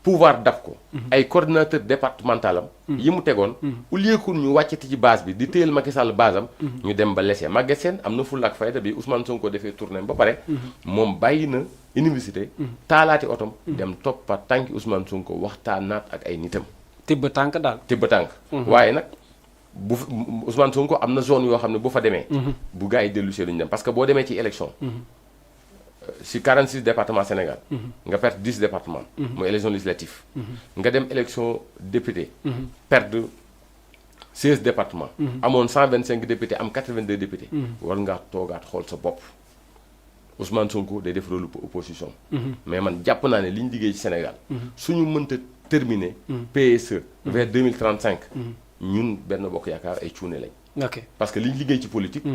pouvoir daf ko. ay coordinateur départemental am. yi mu tegoon. au lieu que ñu wàccati ci base bi di téyel Macky Sall base am. ñu dem ba lese Maguette Sène am na fulla ak fayda bi Ousmane Sonko defee tournée ba pare. moom bàyyi na université. taalaati otom. dem toppa tànki Ousmane Sonko waxtaanaat ak ay nitam. tibb tànk daal tibb tànk. waaye nag bu Ousmane Sonko am na zone yoo xam ne bu fa demee. bu gars yi dellu see duñu dem parce que boo demee ci élection. si 46 départements Sénégal. nga perdre 10 départements. mooy élection législative. nga dem élection député. perdre 16 départements. amoon 125 députés am 82 députés. war ngaa toogaat xool sa bopp. Ousmane Sonko day def rôle opposition. mais man jàpp naa ne li ñu liggéey ci Sénégal. suñu mënta terminer. PSE vers 2035. ñun benn bokk yaakaar ay cuune lañ. ok parce que li ñu liggéey ci politique.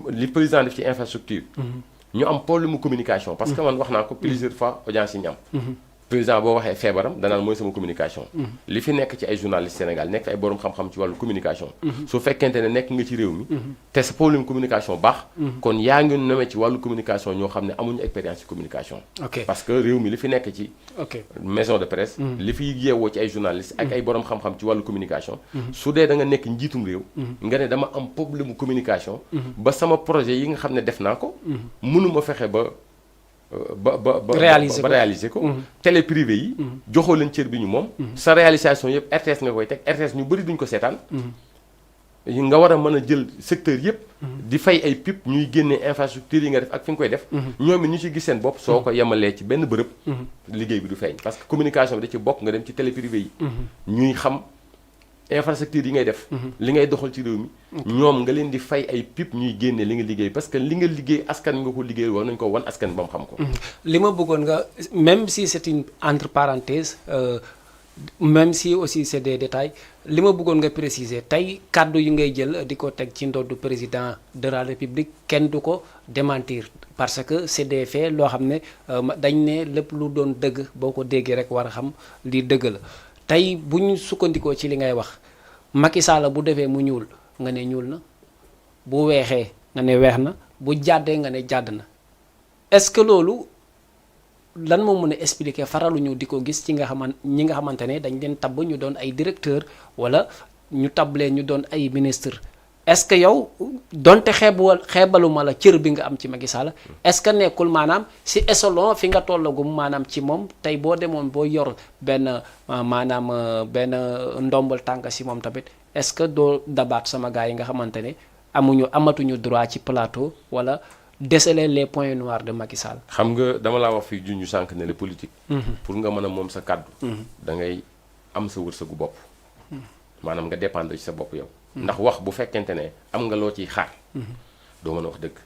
li président def ci infrastructure. ñu am problème communication parce que man wax naa ko plusieurs fois audience yi ñu am. président boo waxee feebaram danaan mooy sama communication. li fi nekk ci ay journalistes Sénégal nekk fi ay borom xam-xam ci wàllu communication. su fekkente ne nekk nga ci réew mi. te sa problème communication baax. kon yaa ngi nommé ci wàllu communication ñoo xam ne amuñu expérience ci communication. ok parce que réew mi li fi nekk ci. ok maison de presse. li fi yeewoo ci ay journalistes ak ay borom xam-xam ci wàllu communication. su dee da nga nekk njiitum réew. nga ne dama am problème communication. ba sama projet yi nga xam ne def naa ko. mënuma fexe ba réaliser ko télé privé yi joxoo leen cër bi ñu moom sa réalisation yëpp RTS nga koy teg RTS ñu bëri duñ ko seetaan nga war a mën a jël secteur yëpp di fay ay pip ñuy génnee infrastructure yi nga def ak fi nga koy def ñoom it ñu ci gis seen bopp soo ko yemalee ci benn bërëb liggéey bi du feeñ parce que communication bi da ci bokk nga dem ci télé privé yi ñuy xam infrastructure yi ngay def li ngay doxal ci réew mi ñoom nga leen di fay ay pip ñuy génne li nga liggéey parce que li nga liggéey askan nga ko liggéey war nañu ko wan askan ba mu xam ko li ma bëggoon nga même si c'est une entre parenthèses même si aussi c'est des détails li ma bëggoon nga préciser tey kàddu yi ngay jël di ko teg ci ndoddu président de la république kenn du ko démentir parce que c'est des faits loo xam ne dañ ne lépp lu doon dëgg boo ko déggee rek war a xam lii dëgg la tey bu ñu sukkandikoo ci li ngay wax Macky Sall bu defee mu ñuul nga ne ñuul na bu weexee nga ne weex na bu jàddee nga ne jàdd na est-ce que loolu lan moo mën a expliquer faraluñu di ko gis ci ñi nga xamante ne dañ leen tabb ñu doon ay directeur wala ñu tablee ñu doon ay ministre est-ce que yow donte xeebaluma la cër bi nga am ci Macky Sall est-ce que nekkul maanaam si échelon fi nga tollagum maanaam ci moom tey boo demoon boo yor benn benn ndombal tànk si moom tamit est-ce que doo dabaat sama gars yi nga xamante ne amatuñu droit ci plateau wala déceler les points noirs de Macky Sall. xam nga dama laa wax fii junj sànq ne la politique. pour nga mën a moom sa kàddu. da ngay am sa wërsëgu bopp. maanaam nga dépendre ci sa bopp yow. ndax wax bu fekkente ne am nga loo ciy xaar. doo mën a wax dëgg.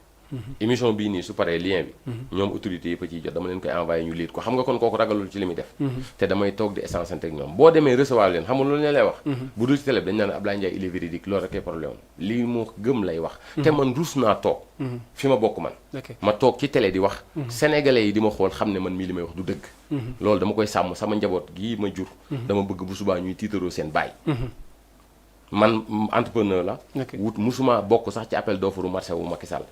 émission bii nii su paree lien bi. ñoom autorités yëpp a ciy jot dama leen koy envoyé ñu liit ko xam nga kon kooku ragalul ci li muy def. te damay toog di échange ak ñoom boo demee recevoir leen xam nga loolu ne lay wax. bu dul ci télé bi dañu naan Ablaye Ndiaye il est véridique loolu rek ay problème lii moo gëm lay wax. te man rus naa toog. fi ma bokk man. ma toog ci télé di wax. sénégalais yi di ma xool xam ne man mii li may wax du dëgg. loolu dama koy sàmm sama njaboot gii ma jur. dama bëgg bu subaa ñuy tiitaroo seen baay. man entrepreneur la. musuma bokk sax ci appel d'offre marché wu Macky Sall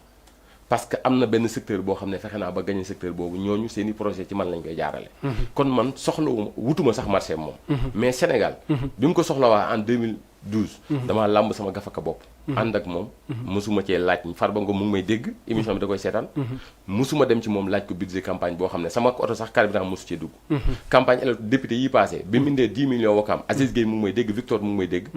parce que am na benn secteur boo xam ne fexe naa ba gagné secteur boobu ñooñu seeni projet ci man lañ koy jaarale. kon man soxlawuma wutuma sax marché moom. mais Sénégal. bi mu ko soxlawaa en 2012. damaa làmb sama gafaka bopp. ànd ak moom. mosuma cee laaj Farba Ngom mu ngi may dégg émission bi da koy seetaan. mosuma dem ci moom laaj ko budget campagne boo xam ne sama oto sax carburant mosu cee dugg. campagne électorale député yi passé bi mu indee 10 millions Wakaam Aziz Gueye mu ngi may dégg Victor mu ngi may dégg.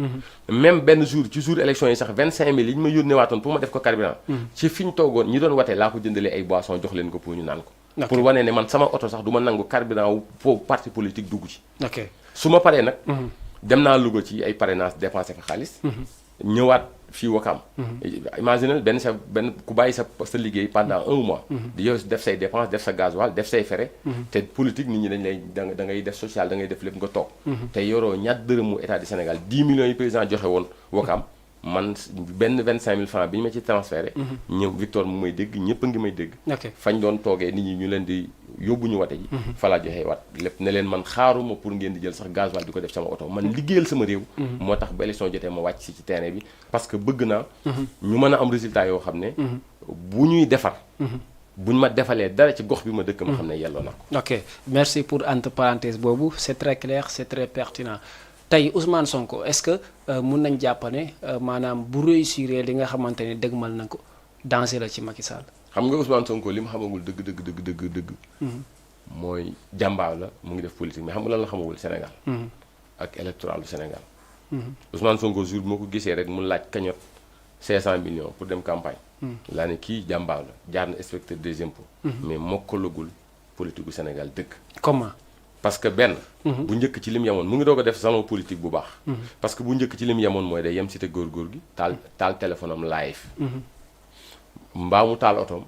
même benn jour ci jour élection yi sax 25000 yi ñu ma yónnee waatoon pour ma def ko carburant. ci fi ñu toogoon ñi doon watee laa ko jëndalee ay boissons jox leen ko pour ñu naan ko. pour wane ne man sama oto sax du ma nangu carburant wu foofu parti politique dugg ci. su ma paree nag. dem naa Louga ci ay parrainage dépensé fa xaalis. ñëwaat fii Wakaam. imaginez benn ku bàyyi sa liggéey pendant 1 mois. di yow def say dépense def sa gasoil def say frais. te politique nit ñi dañ lay da ngay def social da ngay def lépp nga toog. te yoroo ñaat dërëmu état du Sénégal 10 millions yi président joxe woon Wakaam man benn 25000 francs bi ñu ma ci transféré. ñëw Victor mu may dégg ñëpp a ngi may dégg. fañ doon toogee nit ñi ñu leen di yóbbu ñu wate ji. fa laa joxee wat lépp ne leen man xaaruma pour ngeen di jël sax gasoil di ko def sama oto man liggéeyal sama réew. moo tax ba élection jotee ma wàcc si ci terrain bi parce que bëgg naa. ñu mën a am résultat yoo xam ne. bu ñuy defar. buñ ma defalee dara ci gox bi ma dëkk ma xam ne yelloo na ko. ok merci pour entre parenthèse boobu c'est très clair c'est très pertinent. tey Ousmane Sonko est-ce que mun nañ jàpp ne maanaam bu réussir li nga xamante ne dëgmal na ko danger la ci Macky Sall. xam nga Ousmane Sonko li mu xamagul dëgg. mooy jàmbaar la mu ngi def politique mais xam nga lan la xamagul Sénégal. ak électoral du Sénégal. Ousmane Sonko jour bi moo ko gisee rek mu laaj cagnotte 500 millions pour dem campagne. laa ne kii jàmbaar la jaar na inspecteur des impôts. mais mokkalagul politique gu Sénégal dëgg. comment. parce que benn. bu njëkk ci lim yemoon mu ngi doog a def salon politique bu baax. parce que bu njëkk ci lim yemoon mooy day yem cité góor gi taal téléphone am live. mbaa mu taal otoom.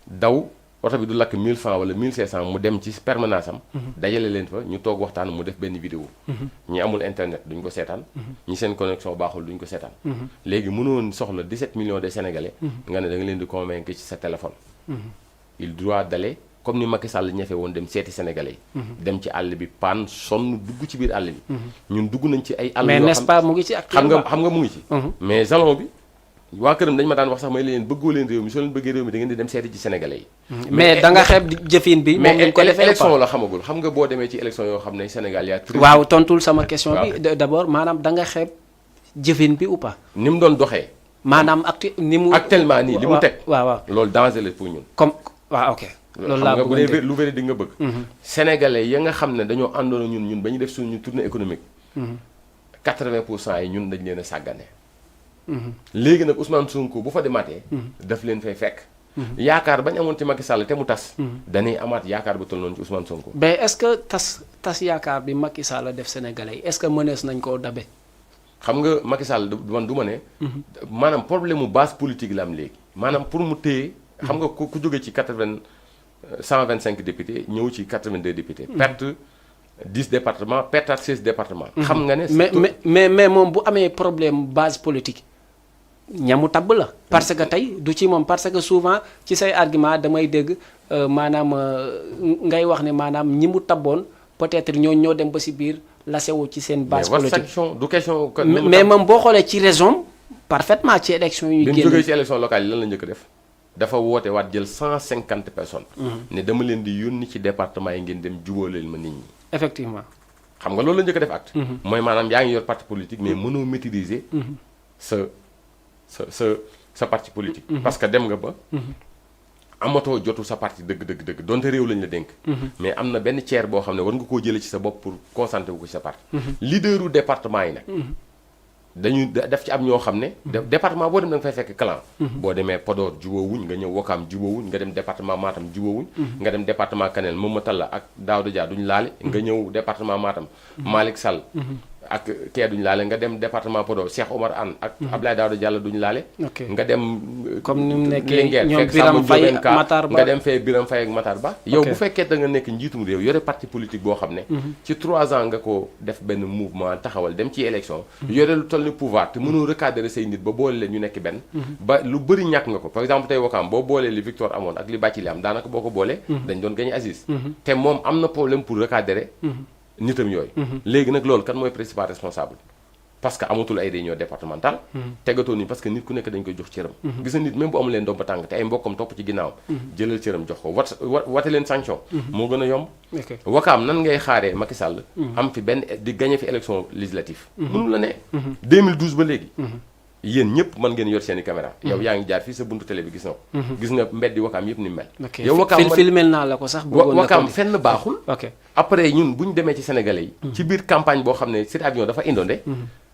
daw oto bi du lakk 1000 francs wala 1500 mu dem ci permanence am. dajale leen fa ñu toog waxtaan mu def benn vidéo. ñi amul internet duñ ko seetaan. ñi seen connexion baaxul duñ ko seetaan. léegi mënoon soxla 17 millions de sénégalais. nga ne da nga leen di convaincre ci sa téléphone. il doit d'aller. comme ni Macky Sall ñafe woon dem seeti sénégalais yi. dem ci àll bi paan sonn dugg ci biir àll bi. ñun dugg nañ ci ay. àll mais n'est-ce pas mu ngi ci actuellement xam nga mu ngi ci. mais jalon bi waa këram dañ ma daan wax sax may leen bëggoo leen réew mi soo leen bëggee réew mi da ngeen di dem seeti ci sénégalais yi. mais da nga xeeb jëfin bi. moom lañ ko defee élection la xamagul xam nga boo demee ci élection yoo xam ne Sénégal yaa. waaw tontul sama question bi d'abord maanaam da nga xeeb jëfin bi ou pas. ni mu doon doxee. maanaam actuellement nii li mu teg. waaw loolu danger la pour ñun. comme waaw ok. loolu laa bëgg bu dee lu bëri di nga bëgg. sénégalais ya nga xam ne dañoo àndoon ñun ba ñu def suñu tournée économique. 80% yi ñun dañ leen a sàggane. léegi nag Ousmane Sonko bu fa demaatee. daf leen fay fekk. yaakaar bañ amoon ci Macky Sall te mu tas. dañuy amaat yaakaar bu toll noonu ci Ousmane Sonko. mais est-ce que tas yaakaar bi Macky Sall def sénégalais yi est-ce que mënees nañ koo dabe. xam nga Macky Sall man du ma ne. maanaam problème mu base politique la am léegi. maanaam pour mu téye. xam nga ku jóge ci 125 députés ñëw ci 82 députés. perte 10 départements perte 16 départements. xam nga ne mais moom bu amee problème base politique ñamu tabb la parce que tey du ci moom parce que souvent ci say argument damay dégg maanaam ngay wax ne maanaam ñi mu tabboon peut-être ñoo dem ba si biir lasewu ci seen base politique sanction du question. mais moom boo xoolee ci raison parfaitement ci élection yi ñu bi mu jógee génn. ci élection locale yi lan la njëkk def dafa woote waat jël 150 personnes. ne dama leen di yónni ci département yi ngeen dem jubóoleel ma nit ñi. effectivement. xam nga loolu la njëkk a def acte. mooy maanaam yaa ngi yor parti politique mais mënoo maîtriser. sa parti politique. parce que dem nga ba. amatoo jotu sa parti dëgg donte réew lañ la dénk. mais am na benn tiers boo xam ne war nga koo jëlee ci sa bopp pour concentrer wu ko ci sa parti. leaderu département yi nag. dañu def ci am ñoo xam ne. département boo dem da nga fay fekk clan. boo demee Podor jubóowuñ nga ñëw Wakaam jubóowuñ nga dem département Matam jubóowuñ. nga dem département Kanel Momadou Talla ak Daouda Dia duñ laale. nga ñëw département Matam. Malick Sall. ak kee duñu laale nga dem département Podor Cheikh Omar Anne ak Abdoulaye Daouda Diallo duñu laale. nga dem. comme ni mu nekkee Linguère ñoom fekk Biram Samba Faye Ndiobène Ka Matar Ba nga dem fee Biram Faye ak Matar Ba. yow bu fekkee da nga nekk njiitum réew yore parti politique boo xam ne. ci 3 ans nga ko def benn mouvement taxawal dem ci élection. yore lu toll ni pouvoir te mënoo recadrer say nit ba boole leen ñu nekk benn. ba lu bëri ñàkk nga ko par exemple tey Wakaam boo boolee li Victor amoon ak li Bathily am daanaka boo ko boolee. dañ doon gagné Aziz. te moom am na problème pour recadrer. nitam yooyu. léegi nag loolu kan mooy principal responsable. parce que amatul ay réunion départementale tegatoo ni parce que nit ku nekk dañ koy jox cëram. gis na nit même bu amul leen doom ba tàng te ay mbokkam topp ci ginnaaw. jëlal cëram jox ko wate leen sanction. moo gën a yomb. Wakaam nan ngay xaaree Macky Sall. am fi benn di gagné fi élection législative. mënul la ne. 2012 ba léegi. yéen ñëpp mën ngeen yor seen i caméra. yow yaa ngi jaar fii sa buntu télé bi gis na ko. gis nga mbeddi Wakaam yëpp ni mu mel. yow Wakaam filmel naa la ko sax. bëggoon na Wakaam fenn baaxul. ok après ñun bu ñu demee ci sénégalais yi. ci biir campagne boo xam ne cet avion dafa inondé.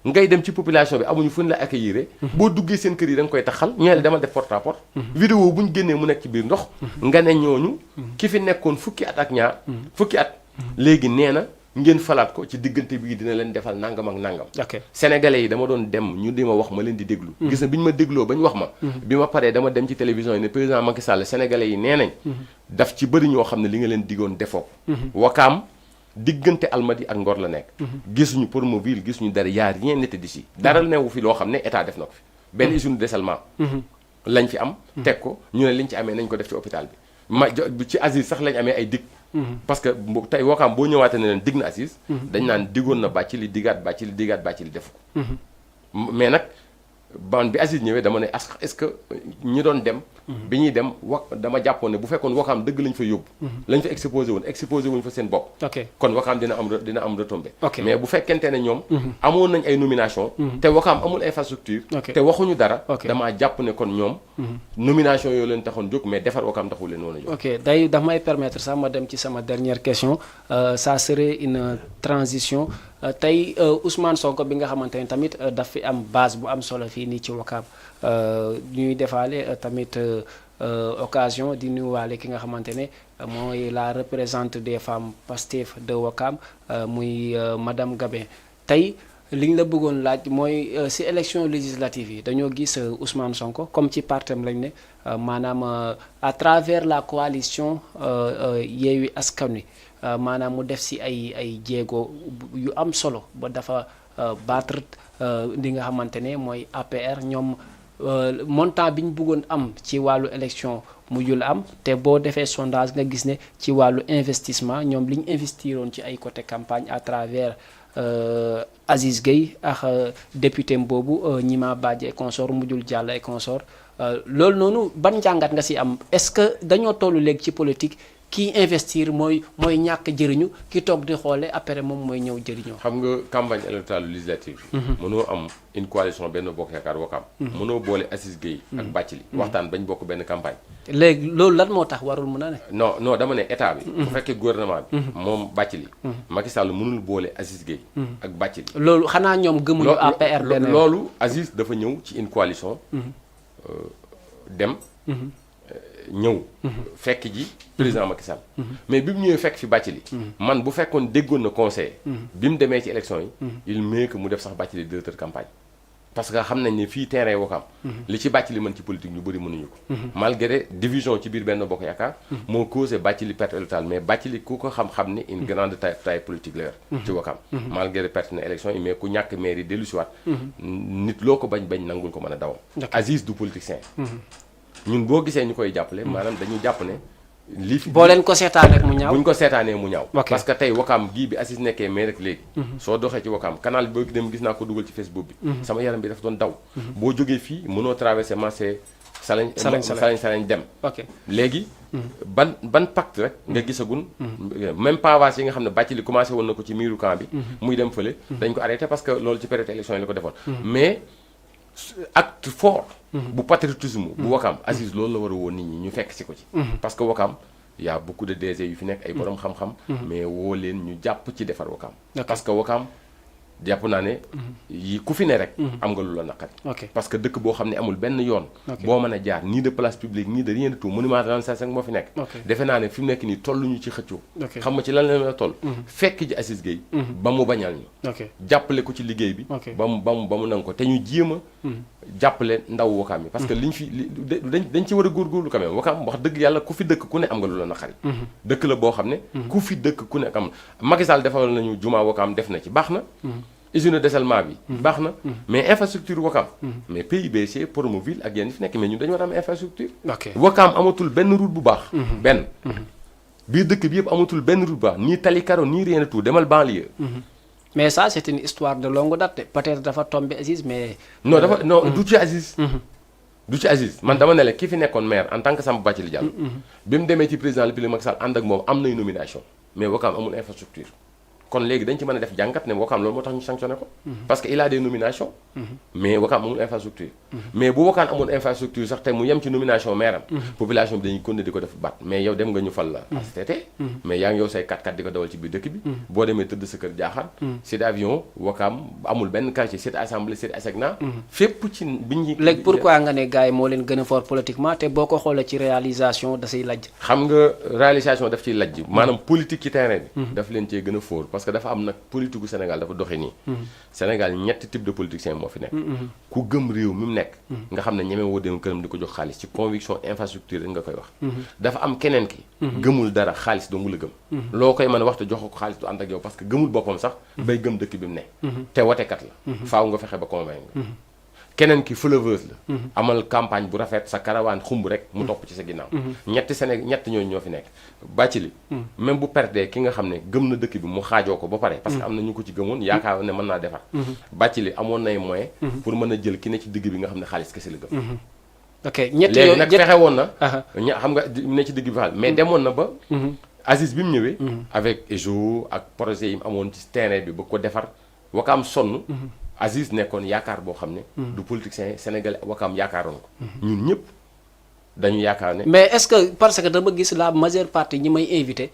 ngay dem ci population bi amuñu fu ñu la accueillir. boo duggee seen kër yi da nga koy taxal ñeele dama def porte à porte. vidéo bu ñu génnee mu nekk ci biir ndox. nga ne ñooñu. ki fi nekkoon fukki at ak ñaar. fukki at. léegi nee na ngeen falaat ko ci diggante bii dina leen defal nangam ak nangam. ok sénégalais yi dama doon dem ñu di ma wax ma leen di déglu. gis na bi ñu ma dégloo ba ñu wax ma. bi ma paree dama dem ci télévision yi ne président Macky Sall sénégalais yi nee nañ. daf ci bëri ñoo xam ne li nga leen diggoon defoo. Wakaam diggante Almadi ak Ngor la nekk. gisuñu Promoville gisuñu dara yaa rien n'était d'ici. dara newu fi loo xam ne état def na ko fi. benn usine de dessalement. lañ fi am. teg ko ñu ne liñ ci amee nañ ko def ci hôpital bi. ci Aziz sax lañ amee ay dig. parce que tey Wakaam boo ñëwaatee ne leen dig na Aziz. dañ naan diggoon na Bathily diggaat Bathily defu ko. mais nag ban bi Aziz ñëwee dama ne est-ce que ñi doon dem. bi ñuy dem dama jàppoon ne bu fekkoon Wakaam dëgg lañ fa yóbbu. lañ fa exposé wuñ fa seen bopp. kon Wakaam dina am retombée. mais bu fekkente ne ñoom. amoon nañ ay nomination te Wakaam amul infrastructure. te waxuñu dara. damaa jàpp ne kon ñoom. nomination yooyu leen taxoon jóg mais defar Wakaam taxul leen woon a jóg. ok day daf may permettre sax ma dem ci sama dernière question ça serait une transition tey Ousmane Sonko bi nga xamante ne tamit daf fi am base bu am solo fii nii ci Wakaam ñuy defaale tamit occasion di nuyuwaale ki nga xamante ne mooy la représentante des femmes Pastef de Wakaam muy madame Gabin tey li ñu la bëggoon laaj mooy ci élection législative yi dañoo gis Ousmane Sonko comme ci partem lañ ne maanaam à travers la coalition Yewwi Askan Wi maanaam mu def ci ay jéego yu am solo ba dafa battre li nga xamante ne mooy APR ñoom montant bi ñu bëggoon am ci wàllu élection mujjul am te boo defee sondage nga gis ne ci wàllu investissement ñoom li ñu investiroon ci ay côté campagne à travers Aziz Gueye ak député boobu Gnima Badji et consort mujjul jàll et consort loolu noonu ban njàngat nga ci am est-ce que dañoo tollu léegi ci politique kii investir mooy ñàkk jëriñu ki toog di xoole après moom mooy ñëw jëriñoo. xam nga campagne électorale législative bi. mënoo am une coalition benn bokk yaakaar Wakaam. mënoo boole Aziz Gueye ak Bathily waxtaan bañ bokk benn campagne. léegi loolu lan moo tax warul mën a ne. non dama ne état bi. bu fekkee gouvernement bi. moom Bathily. Macky Sall mënul boole Aziz Gueye. ak Bathily. loolu xanaa ñoom gëmuñu APR benn loolu Aziz dafa ñëw ci une coalition. dem. ñëw fekk ji président Macky Sall mais bi mu ñëwee fekk fi Bathily man bu fekkoon déggoon na conseil bi mu demee ci élection yi il mieux que mu def sax Bathily directeur campagne parce que xam nañ ne fii terrain Ouakam li ci Bathily mën ci politique ñu bëri mënuñu ko malgré division ci biir Benno Bokk Yaakaar moo causé Bathily perte électorale mais Bathily ku ko xam-xam ni une grande taille politique la yor ci Ouakam malgré perte na élection yi mais ku ñàkk maire yi dellu si waat nit loo ko bañ nangul ko mën a dawam Aziz du politicien ñun boo gisee ñu koy jàppale maanaam dañuy jàpp ne lii fi boo leen ko seetaanee mu ñaaw buñ ko seetaanee mu ñaaw Ok. parce que tey Ouakam gii bi Aziz nekkee mais rek léegi soo doxee ci Ouakam canal bi boo dem gis naa ko dugal ci Facebook bi sama yaram bi dafa doon daw boo jógee fii mënoo traversé marché Salañ dem ok léegi ban pacte rek nga gisagun même pavage yi nga xam ne Bathily commencé woon na ko ci miiru camp bi muy dem fële dañ ko arrêté parce que loolu ci période élection yi la ko defoon mais acte fort bu patriotisme bu Ouakam Aziz loolu la war a woon nit ñi ñu fekk si ko ci parce que Ouakam y a beaucoup de DG yu fi nekk ay borom xam-xam mais woo leen ñu jàpp ci defar Ouakam parce que Ouakam jàpp naa ne yi ku fi ne rek am nga lu la naqari ok parce que dëkk boo xam ne amul benn yoon boo mën a jaar nii de place publique nii de rien de tout monument de l'Renaissance moo fi nekk defe naa ne fi mu nekk nii tolluñu ci xëccoo xam nga ci lan la toll fekk ji Aziz Gueye ba mu bañal ñu jàppale ko ci liggéey bi ba mu nangu ko te ñu jéem a jàppale ndaw Ouakam yi parce que liñ fi dañ ci war a góorgóorlu quand même Ouakam wax dëgg yàlla ku fi dëkk ku ne am nga lu la naqari dëkk la boo xam ne ku fi dëkk ku ne am Macky Sall defal nañu jumaa Ouakam def na ci baax na usine de dessalement bi baax na mais infrastructure Ouakam mais PIBC Promoville ak yenn fi nekk mais ñun dañu war a am infrastructure Ouakam amatul benn route bu baax benn biir dëkk bi yëpp amatul benn route bu baax nii tali karo nii rien de tout demal banlieue mais ça c'est une histoire de longue date peut-être dafa tombé Aziz mais non dafa non du ci Aziz du ci Aziz man dama ne la ki fi nekkoon maire en tant que Samba Bathily Diallo bi mu demee ci président République Macky Sall ànd ak moom am nay nomination mais Ouakam amul infrastructure kon léegi dañ ci mën a def jàngat ne Ouakam loolu moo tax ñu sanctionné ko parce que il a des nominations mais Ouakam amul infrastructure mais bu Ouakam amul infrastructure sax te mu yem ci nomination maire am population bi dañuy continuer di ko def bat mais yow dem nga ñu fal la ACTT mais yaa ngi yow say 4x4 di ko dawal ci biir dëkk bi boo demee tëdd sa kër jaaxaan c'est avion Ouakam amul benn quartier c'est assemblée c'est ASECNA fépp ci biñ ñi léegi pourquoi nga ne gars yi moo leen gën a fort politiquement te boo ko xoolee ci réalisation da say lajj xam nga réalisation daf ciy lajj maanaam politique ci terrain bi daf leen cee gën a fort parce que dafa am nag politique gu Sénégal dafa doxee nii Sénégal ñetti type de politicien moo fi nekk ku gëm réew mi mu nekk nga xam ne ñeme woo dem këram di ko jox xaalis ci conviction infrastructure rek nga koy wax dafa am keneen ki gëmul dara xaalis dong la gëm loo koy mën a wax te jox ko xaalis du ànd ak yow parce que gëmul boppam sax bay gëm dëkk bi mu ne te watekat la faaw nga fexe ba convaincre keneen ki fleuveuse la amal campagne bu rafet sa karawaan xumb rek mu topp ci sa ginnaaw ñett ñooñu ñoo fi nekk Bathily même bu perdee ki nga xam ne gëm na dëkk bi mu xaajoo ko ba pare parce que am na ñu ko ci gëmoon yaakaar ne mën naa defar Bathily amoon nay moyen pour mën a jël ki ne ci digg bi nga xam ne xaalis kese la gëm ok ñett léegi nag fexe woon na xam nga ne ci digg bi xaalis mais demoon na ba Aziz bi mu ñëwee avec EJO ak projet yi mu amoon ci terrain bi ba ko defar Ouakam sonn Aziz nekkoon yaakaar boo xam ne du politicien sénégalais Ouakam yaakaaroon ko ñun ñëpp dañu yaakaar ne mais est-ce que parce que dama gis la majeure partie ñi may invité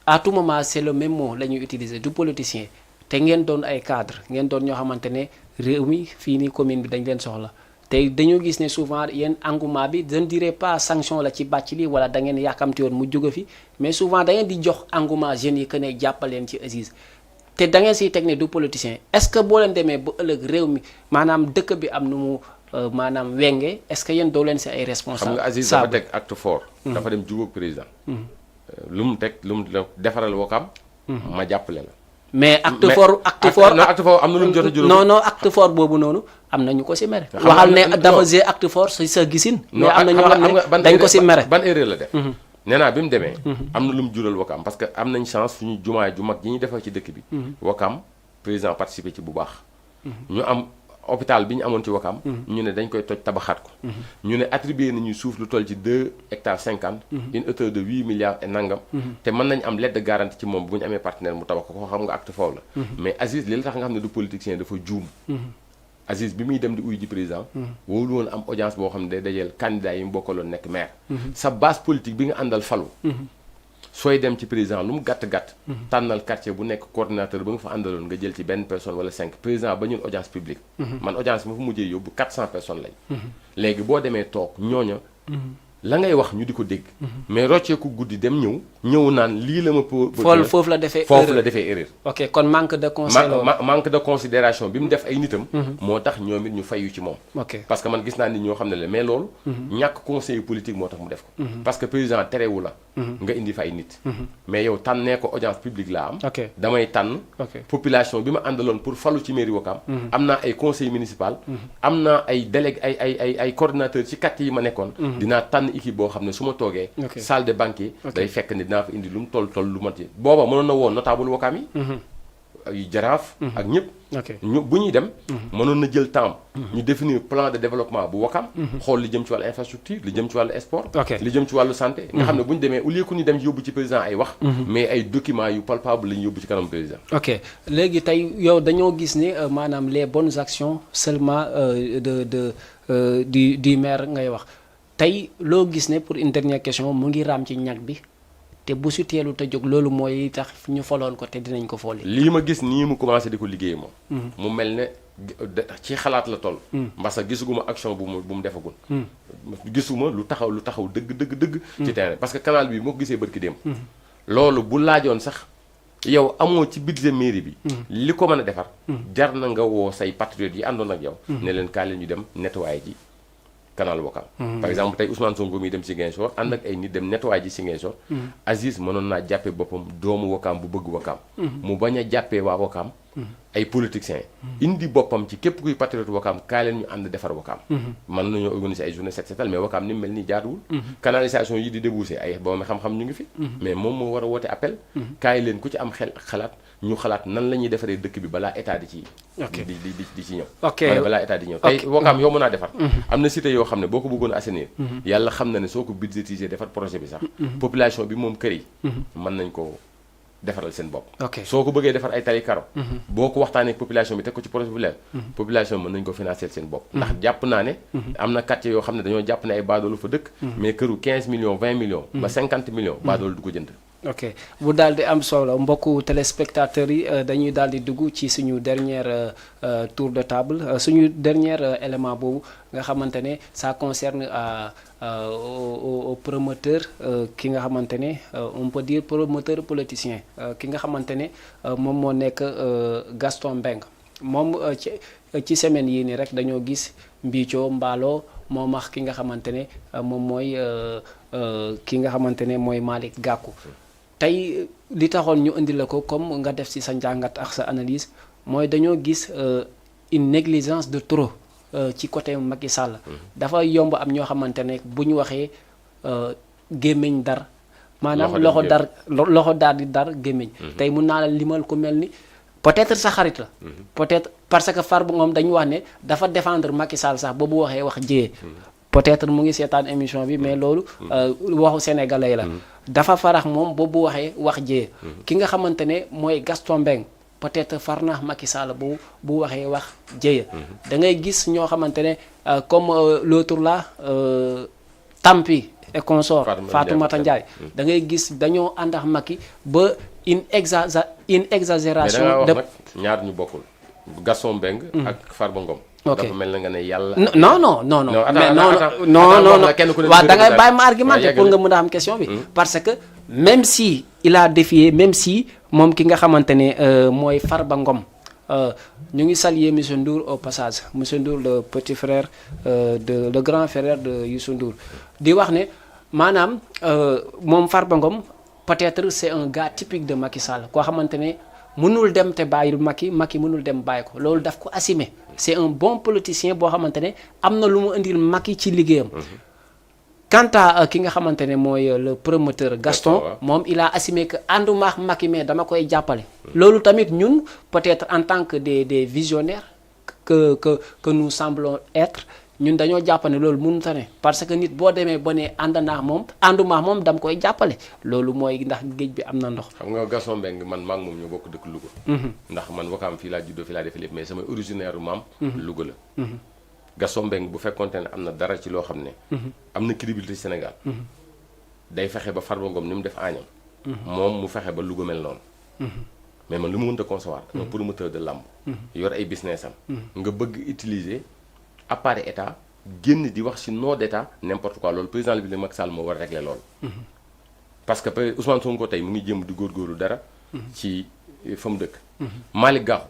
à tout moment c'est le même mot la ñuy utiliser du politicien te ngeen doon ay cadre ngeen doon ñoo xamante ne réew mi fii nii commune bi dañ leen soxla te dañoo gis ne souvent yéen engouement bi je ne dirais pas sanction la ci Bathily wala da ngeen yàkkamti woon mu jóge fi mais souvent da ngeen di jox engouement jeunes yi que ne jàppaleen ci Aziz te da ngeen siy teg ne du politicien est-ce que boo leen demee ba ëllëg réew mi maanaam dëkk bi am nu mu maanaam wenge est-ce que yéen doo leen si ay responsable xam nga Aziz dafa teg acte fort dafa dem jubóog président lu mu defaral Ouakam ma jàppale la mais acte fort am na lu mu jot a juróom non acte fort boobu noonu am na ñu ko si mere waxal ne dafa gé acte fort si sa gisin mais am na ñoo xam ne dañ ko si mere ban erreur la def nee naa bi mu demee am na lu mu jural Ouakam parce que am nañ chance suñu jumaay ju mag yi ñuy defal ci dëkk bi Ouakam président participé ci bu baax ñu am hôpital bi ñu amoon ci Ouakam ñu ne dañ koy toj tabaxaat ko ñu ne attribué nañu suuf lu toll ci 2 hectares 50 une hauteur de 8 milliards et nangam te mën nañ am lettre de garantie ci moom bu ñu amee partenaire mu tabax ko xam nga acte foofu la mais Aziz li la tax nga xam ne du politicien dafa juum Aziz bi muy dem di uyu ji président wóolu woon am audience boo xam ne day dajeel candidat yi mu bokkaloon nekk maire sa base politique bi nga àndal falu sooy dem ci président lu mu gàtt-gàtt tànnal quartier bu nekk coordinateur ba nga fa àndaloon nga jël ci benn personne wala 5 président ba ñun audience publique man audience ma fa mujjee yóbbu 400 personnes lañ léegi boo demee toog ñooña la ngay wax ñu di ko dégg. mais rocceeku guddi dem ñëw naan lii la ma. foofu la defee erreur. ok kon manque de conseil manque de considération bi mu def ay nitam. moo tax ñoom it ñu fayu ci moom. ok parce que man gis naa nit ñoo xam ne la mais loolu. ñàkk conseil politique moo tax mu def ko. parce que président terewu la. nga indi fa ay nit. mais yow tànnee ko audience publique laa am. damay tànn. population bi ma àndaloon pour falu ci mairie Ouakam. am naa ay conseil municipal. am naa ay délégué ay coordinateur ci quartier yi ma nekkoon. dinaa tànn équipe boo xam ne su ma toogee. salle de banque day fekk ne dinaa fa indi lu mu toll lu mat yi booba mënoon na woon notable Ouakam yi. ay jaraaf. ak ñëpp. bu ñuy dem. mënoon na jël temps. ñu définir plan de développement bu Ouakam. xool li jëm ci wàllu infrastructure li jëm ci wàllu sport. li jëm ci wàllu santé. nga xam ne bu ñu demee au lieu que ñu dem yóbbu ci président ay wax. mais ay documents yu palpable la ñu yóbbu ci kanam président. ok léegi tey yow dañoo gis ne maanaam les bonnes actions seulement du maire ngay wax tey loo gis ne pour une dernière question mu ngi raam ci ñag bi. te bu si teelu te jóg loolu mooy tax ñu foloon ko te dinañ ko foole. lii ma gis nii mu commencé di ko liggéey moom. mu mel ne ci xalaat la toll. parce que gisuguma action bu mu defagul. gisuma lu taxaw dëgg. ci terrain parce que canal bi moo ko gisee bërki dem. loolu bu laajoon sax yow amoo ci budget mairie bi. li ko mën a defar. jar na nga woo say patriotes yi àndoon ak yow. ne leen kaa leen ñu dem nettoyer ji. canal Ouakam. par exemple tey Ousmane Sonko mi dem Ziguinchor ànd ak ay nit dem nettoyer ji Ziguinchor. Aziz mënoon naa jàppee boppam doomu Ouakam bu bëgg Ouakam. mu bañ a jàppee waa Ouakam. ay politiciens. indi boppam ci képp kuy patriote Ouakam kaay leen ñu ànd defar Ouakam. mën nañoo organiser ay journée set setal mais Ouakam ni mu mel nii jaaduwul. canalisation yi di débouché ay borom xam-xam ñu ngi fi. mais moom moo war a woote appel. kaay leen ku ci am xalaat ñu xalaat nan la ñuy defaree dëkk bi balaa état di ci. di ci ñëw. balaa état di ñëw tey Ouakam yow mën naa defar. am na cité yoo xam ne boo ko bëggoon a assainir. yàlla xam na ne soo ko budgétiser defar projet bi sax. population bi moom kër yi. mën nañ ko defaral seen bopp. soo ko bëggee defar ay tali karo. boo ko waxtaanee ak population bi teg ko ci projet bu leer. population mën nañ ko financer seen bopp. ndax jàpp naa ne. am na quartier yoo xam ne dañoo jàpp ne ay baadoolu fa dëkk. mais këru 15 millions 20 millions. ba 50 millions. baadoolu du ko jënd. ok bu daal di am solo mbokku téléspectateurs yi dañuy daal di dugg ci suñu dernière tour de table suñu dernier élément boobu nga xamante ne ça concerne au promoteur ki nga xamante ne on peut dire promoteur politicien ki nga xamante ne moom moo nekk Gaston Mbengue moom ci semaine yii nii rek dañoo gis mbiicoo mbaaloo moom wax ki nga xamante ne moom mooy ki nga xamante ne mooy Malick Gakou tey li taxoon ñu indi la ko comme nga def ci sa njàngat ak sa analyse mooy dañoo gis une négligence de trop ci côté Macky Sall. dafa yomb am ñoo xamante ne bu ñu waxee gémmiñ dar maanaam loxo daal di dar gémmiñ tey mun naa la limal ku mel ni peut-être sa xarit la peut-être parce que Farba Ngom dañu wax ne dafa défendre Macky Sall sax ba bu waxee wax jiyee peut-être mu ngi seetaan émission bi mais loolu waxu sénégalais la dafa farax moom boobu waxee wax jee ki nga xamante ne mooy Gaston Mbengue peut-être far na Macky Sall bu waxee wax jee da ngay gis ñoo xamante ne comme l'autre là Tampi et consort Fatoumata Ndiaye da ngay gis dañoo ànd ak Macky ba une exagération de ñaar ñu bokkul Gaston Mbengue ak Farba Ngom dafa mel na nga ne yàlla. non waaw da ngay bàyyi ma argumenté pour nga mën a am question bi. parce que même si il a défié même si moom ki nga xamante ne mooy Farba Ngom ñu ngi saluer monsieur Ndour au passage monsieur Ndour le petit frère le grand frère de Youssou Ndour di wax ne maanaam moom Farba Ngom peut-être c'est un gars typique de Macky Sall koo xamante ne mënul dem te bàyyil Macky mënul dem bàyyi ko loolu daf ko assumer. c'est un bon politicien boo xamante ne am na lu mu indil Macky ci liggéeyam. quant à ki nga xamante ne mooy le promoteur Gaston moom il a assumé que ànduma ak Macky mais dama koy jàppale. loolu tamit ñun peut-être en tant que des visionnaires que nous semblons être ñun dañoo jàpp ne loolu mënut a ne parce que nit boo demee ba ne àndandaax moom ànduma ak moom dama koy jàppale loolu mooy ndax géej bi am na ndox. xam nga Gaston Mbengue man maa ngi moom ñoo bokk dëkk Louga. ndax man Ouakam fii laa juddoo fii laa defee lépp mais sama originaire maam. Louga la. Gaston Mbengue bu fekkonte ne am na dara ci loo xam ne. am na crédibilité Sénégal. day fexe ba Farba Ngom ni mu def Agnam. moom mu fexe ba Louga mel noonu. mais man lu mu mënta concevoir. un promoteur de lamb. yor ay business am. nga bëgg utiliser appareil état génn di wax ci nom d'état n'importe quoi loolu président bi Macky Sall moo war a régler loolu. parce que Ousmane Sonko tey mu ngi jéem di góorgóorlu dara. ci fa mu dëkk. Malick Gakou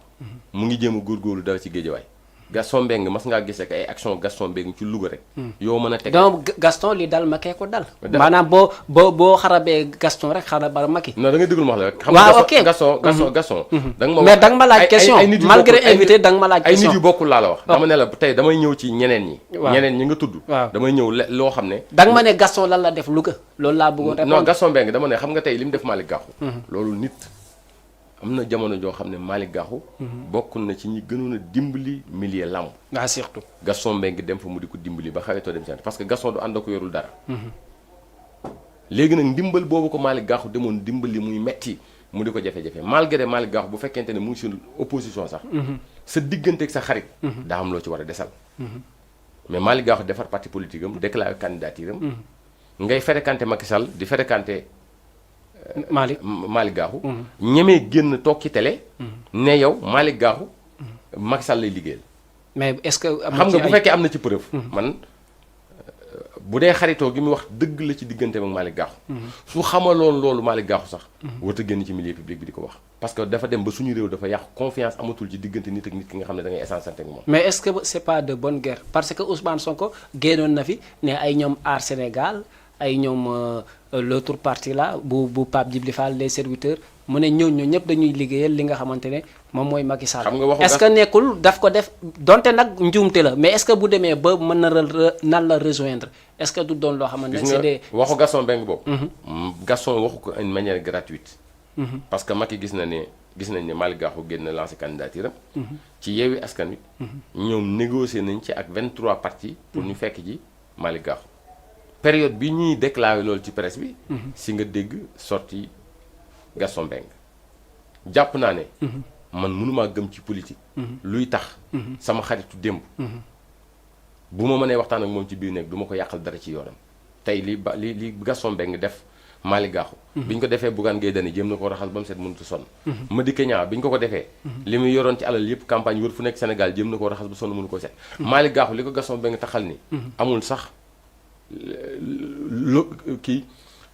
mu ngi jéem a góorgóorlu dara ci Guédiawaye. Gaston Mbengue mas ngaa gis ak ay action Gaston Mbengue ci Louga rek. yoo mën a teg donc Gaston li dal Macky ko dal. maanaam boo xarabee Gaston rek xarabal Macky. non da nga déglu ma wax la rek. waaw ok Gaston. da nga ma mais da nga ma laaj question malgré invité da nga ma laaj ay question nit yu bokkul laa la wax. dama ne la tey damay ñëw ci ñeneen ñi. waaw ñeneen ñi nga tudd. waaw damay ñëw loo xam ne. da nga ma ne Gaston lan la def Louga loolu laa bëggoon répondre. non Gaston Mbengue dama ne xam nga tey li mu def Malick Gakou. loolu nit. am na jamono joo xam ne Malick Gakou bokk na ci ñi gënoon a dimbali milieu lamb. ah surtout. Gaston Mbengue dem fa mu di ko dimbali ba xawetoo dem si parce que Gaston du ànd ak ko yorul dara. léegi nag ndimbal boobu ko Malick Gakou demoon dimbali muy metti mu di ko jafe-jafe malgré Malick Gakou bu fekkente ne mu ngi si opposition sax. sa diggante ak sa xarit. daa am loo ci war a desal. mais Malick Gakou defar parti politique am déclaré candidature am. ngay fréquenté Macky Sall di fréquenté. Malick Gakou ñemee génn toog ci télé ne yow Malick Gakou Macky Sall lay liggéeyal. mais est-ce que xam nga bu fekkee am na ci preuve man bu dee xaritoo gi muy wax dëgg la ci diggante ak Malick Gakou su xamaloon loolu Malick Gakou sax warut a génn ci milieu public bi di ko wax parce que dafa dem ba suñu réew dafa yàqu confiance amatul ci diggante nit ak nit ki nga xam ne da ngay essence ak moom. mais est-ce que c'est pas de bonne guerre parce que Ousmane Sonko génnoon na fi ne ay ñoom Aar Sénégal ay ñoom l'autre parti là bu Pape Djibril Fall les serviteurs mu ne ñooñu ñëpp dañuy liggéeyal li nga xamante ne moom mooy Macky Sall. xam nga waxu est-ce que nekkul daf ko def donte nag njuumte la mais est-ce que bu demee ba mën na nan la rejoindre est-ce que du doon loo xamante ne c'est des. waxu Gaston Mbengue boobu. Gaston waxu ko une manière gratuite. parce que Macky gis nañ ne Malick Gakou génn lancé candidature am. ci Yewwi Askan Wi. ñoom négocier nañ ci ak 23 partis. pour ñu fekk ji Malick Gakou. période bi ñuy déclaré loolu ci presse bi. si nga dégg sorti Gaston Mbengue jàpp naa ne. man mënumaa gëm ci politique. luy tax. sama xaritu démb. bu ma mënee waxtaan ak moom ci biir nekk du ma ko yàqal dara ci yoonam. tey li Gaston Mbengue def Malick Gakou. bi ñu ko defee Bougane Gueye Dany jéem na ko raxas ba mu set mënut a sonn. Madické Niang bi ñu ko defee. li muy yoroon ci alal yëpp campagne wër fu nekk Sénégal jéem na ko raxas ba sonn mënu ko set. Malick Gakou li ko Gaston Mbengue taxal ni amul sax.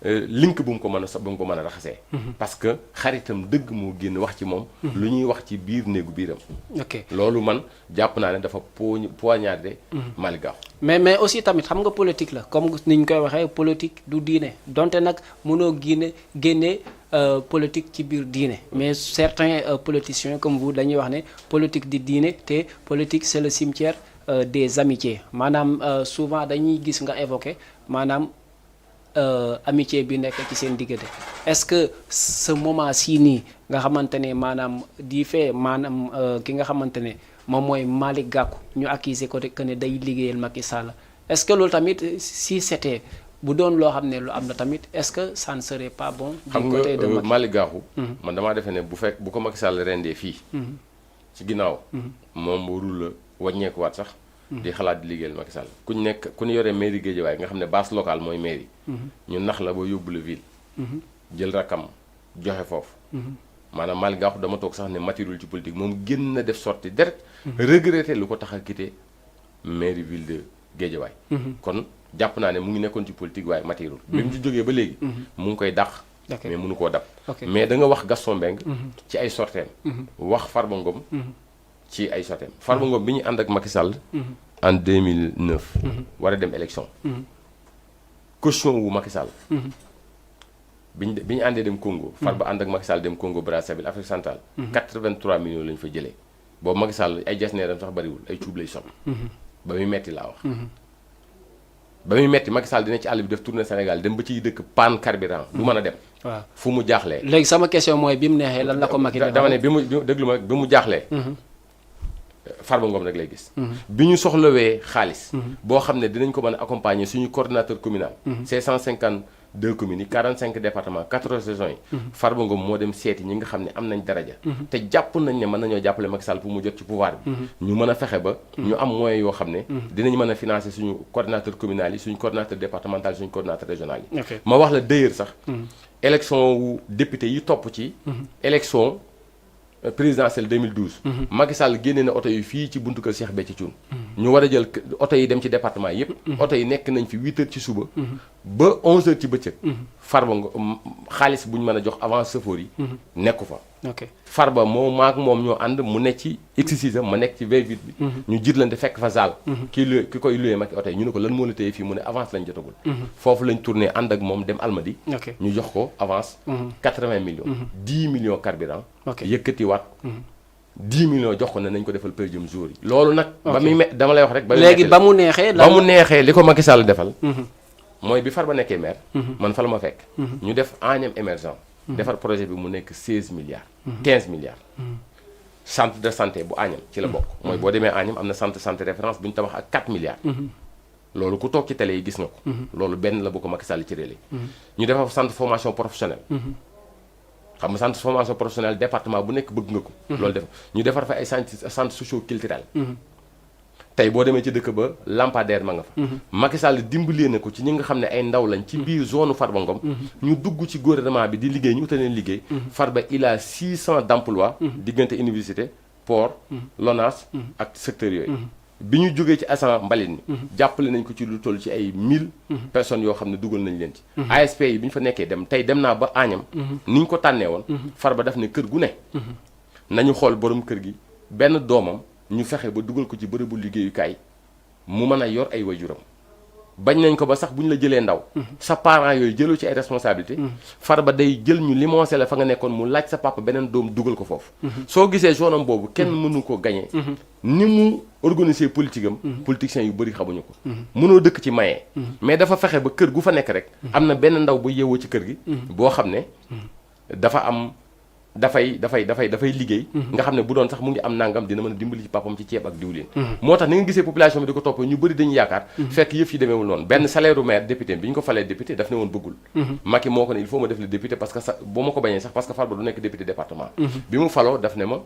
link bu mu ko mën a raxasee. parce que xaritam dëgg moo génn wax ci moom. lu ñuy wax ci biir néegu biiram. ok loolu man jàpp naa ne dafa poignardé Malick Gakou. mais aussi tamit xam nga politique la comme ni ñu koy waxee politique du diine donte nag mënoo génne politique ci biir diine mais certains politiciens comme vous dañuy wax ne politique di diine te politique c'est le cimetière des amitiés maanaam souvent dañuy gis nga évoqué maanaam. Amitié bi nekk ci seen diggante est-ce que ce moment sii nii nga xamante ne maanaam di fee maanaam ki nga xamante ne moom mooy Malick Gakou ñu accusé ko que ne day liggéeyal Macky Sall est-ce que loolu tamit si c'était bu doon loo xam ne lu am na tamit est-ce que ça ne serait pas bon. du côté de xam nga Malick Gakou. man damaa defee ne bu ko Macky Sall rendee fii. ci ginnaaw. moom warul la wàññeekuwaat sax. di xalaat di liggéeyal Macky Sall ku ñu yore mairie Guédiawaye nga xam ne base locale mooy mairie. ñu nax la ba yóbbu la ville. jël rakam joxe foofu. maanaam Malick Gakou dama toog sax ne maturul ci politique moom génn na def sortie direct. regretté lu ko tax a quitté mairie ville de Guédiawaye. kon jàpp naa ne mu ngi nekkoon ci politique waaye maturul. bi mu ci jógee ba léegi. mu ngi koy dàq. mais mënu koo dab. mais da nga wax Gaston Mbengue. ci ay sorteem. wax Farba Ngom. ci ay soteem Farba Ngom bi ñu ànd ak Macky Sall. en 2009. war a dem élection. caution wu Macky Sall. bi ñu àndee dem Congo. Farba ànd ak Macky Sall dem Congo Brazzaville Afrique centrale. 83 millions lañu fa jëlee. boobu Macky Sall ay jasneeram sax bariwul ay cuub lay sol. ba muy metti laa wax. ba muy metti Macky Sall dina ci àll bi def tournée Sénégal dem ba ciy dëkk panne carburant du mën a dem. waaw fu mu jaaxlee. léegi sama question mooy bi mu neexee lan la ko Macky def. dama ne bi mu jaaxlee. Farba Ngom rek lay gis. bi ñu soxlawee xaalis. boo xam ne dinañ ko mën a accompagner suñu coordinateur communal. c'est 152 communes yi 45 départements 14 régions yi. Farba Ngom moo dem seeti ñi nga xam ne am nañ daraja. te jàpp nañ ne mën nañoo jàppale Macky Sall pour mu jot ci pouvoir bi. ñu mën a fexe ba. ñu am moyens yoo xam ne. dinañ mën a financer suñu coordinateur communal yi suñu coordinateur départemental yi suñu coordinateur régional yi. ma wax la d'ailleurs sax. élection wu député yi topp ci. élection présidentielle 2012. Macky Sall génne na oto yi fii ci buntu kër Cheikh Béthio Thioune. ñu war a jël oto yi dem ci département yépp oto yi nekk nañ fi 8h ci suba. ba 11h ci bëccëg. Farba xaalis bu ñu mën a jox avant chauffeur yi. nekku fa. ok Farba maak moom ñoo ànd mu nekk ci X6 ma nekk ci V8 bi. ñu jiitlante fekk fa zaal. ki koy luyee Macky oto yi ñu ne ko lan moo la téye fii mu ne avance lañ jotagul. foofu lañ tourné ànd ak moom dem Almadi. ñu jox ko avance. 80 millions. 10 millions carburant. yëkkati waat. 10 millions jox ko ne nañ ko defal per diem jour yi. loolu nag. ba muy dama lay wax rek. léegi ba mu neexee li ko Macky Sall defal. mooy bi Farba nekkee maire. man fa la ma fekk. ñu def Agnam émergent. defar projet bi mu nekk 16 milliards. 15 milliards. centre de santé bu Agnam ci la bokk. mooy boo demee Agnam am na centre de santé référence bu ñu tabax ak 4 milliards. loolu ku toog ci télé yi gis nga ko. loolu benn la bu ko Macky Sall ci réelé. ñu defar centre formation professionnelle. xam nga centre formation professionnelle département bu nekk bëgg nga ko. loolu def ñu defar fa ay centre socio culturel. tey boo demee ci dëkk ba lampadaire ma nga fa. Macky Sall dimbalee na ko ci ñi nga xam ne ay ndaw lañ. ci biir zone Farba Ngom. ñu dugg ci gouvernement bi di liggéey ñu utal leen liggéey. Farba il a 600 d'emplois. diggante université port. LONASE ak secteur yooyu. bi ñu jógee ci agent mbalit mi. jàppale nañ ko ci lu toll ci ay 1000 personnes yoo xam ne dugal nañ leen ci. ASP yi bi ñu fa nekkee dem naa ba Agnam. ni ñu ko tànnee woon. Farba daf ne kër gu ne. nañu xool borom kër gi benn doomam ñu fexe ba dugal ko ci bërëbu liggéeyukaay mu mën a yor ay waajuram bañ nañ ko ba sax bu ñu la jëlee ndaw. sa parents yooyu jëloo ci ay responsabilité Farba day jël ñu limoncé la fa nga nekkoon mu laaj sa papa beneen doom dugal ko foofu. soo gisee zone am boobu kenn mënu ko gagné. ni mu organiser politique am. politiciens yu bëri xamuñu ko. mënoo dëkk ci maye. mais dafa fexe ba kër gu fa nekk rek. am na benn ndaw bu yeewoo ci kër gi. boo xam ne dafa am. dafay liggéey. nga xam ne bu doon sax mu ngi am nangam dina mën a dimbali ci papam ci ceeb ak diwlin. moo tax ni nga gisee population bi di ko topp ñu bëri dañuy yaakaar. fekk yëf yi demeewul noonu benn salaire u maire député bi ñu ko falee député daf ne woon bëggul. Macky moo ko ne il faut ma def le député parce que bu ma ko bañee sax parce que Farba du nekk député département. bi mu faloo daf ne ma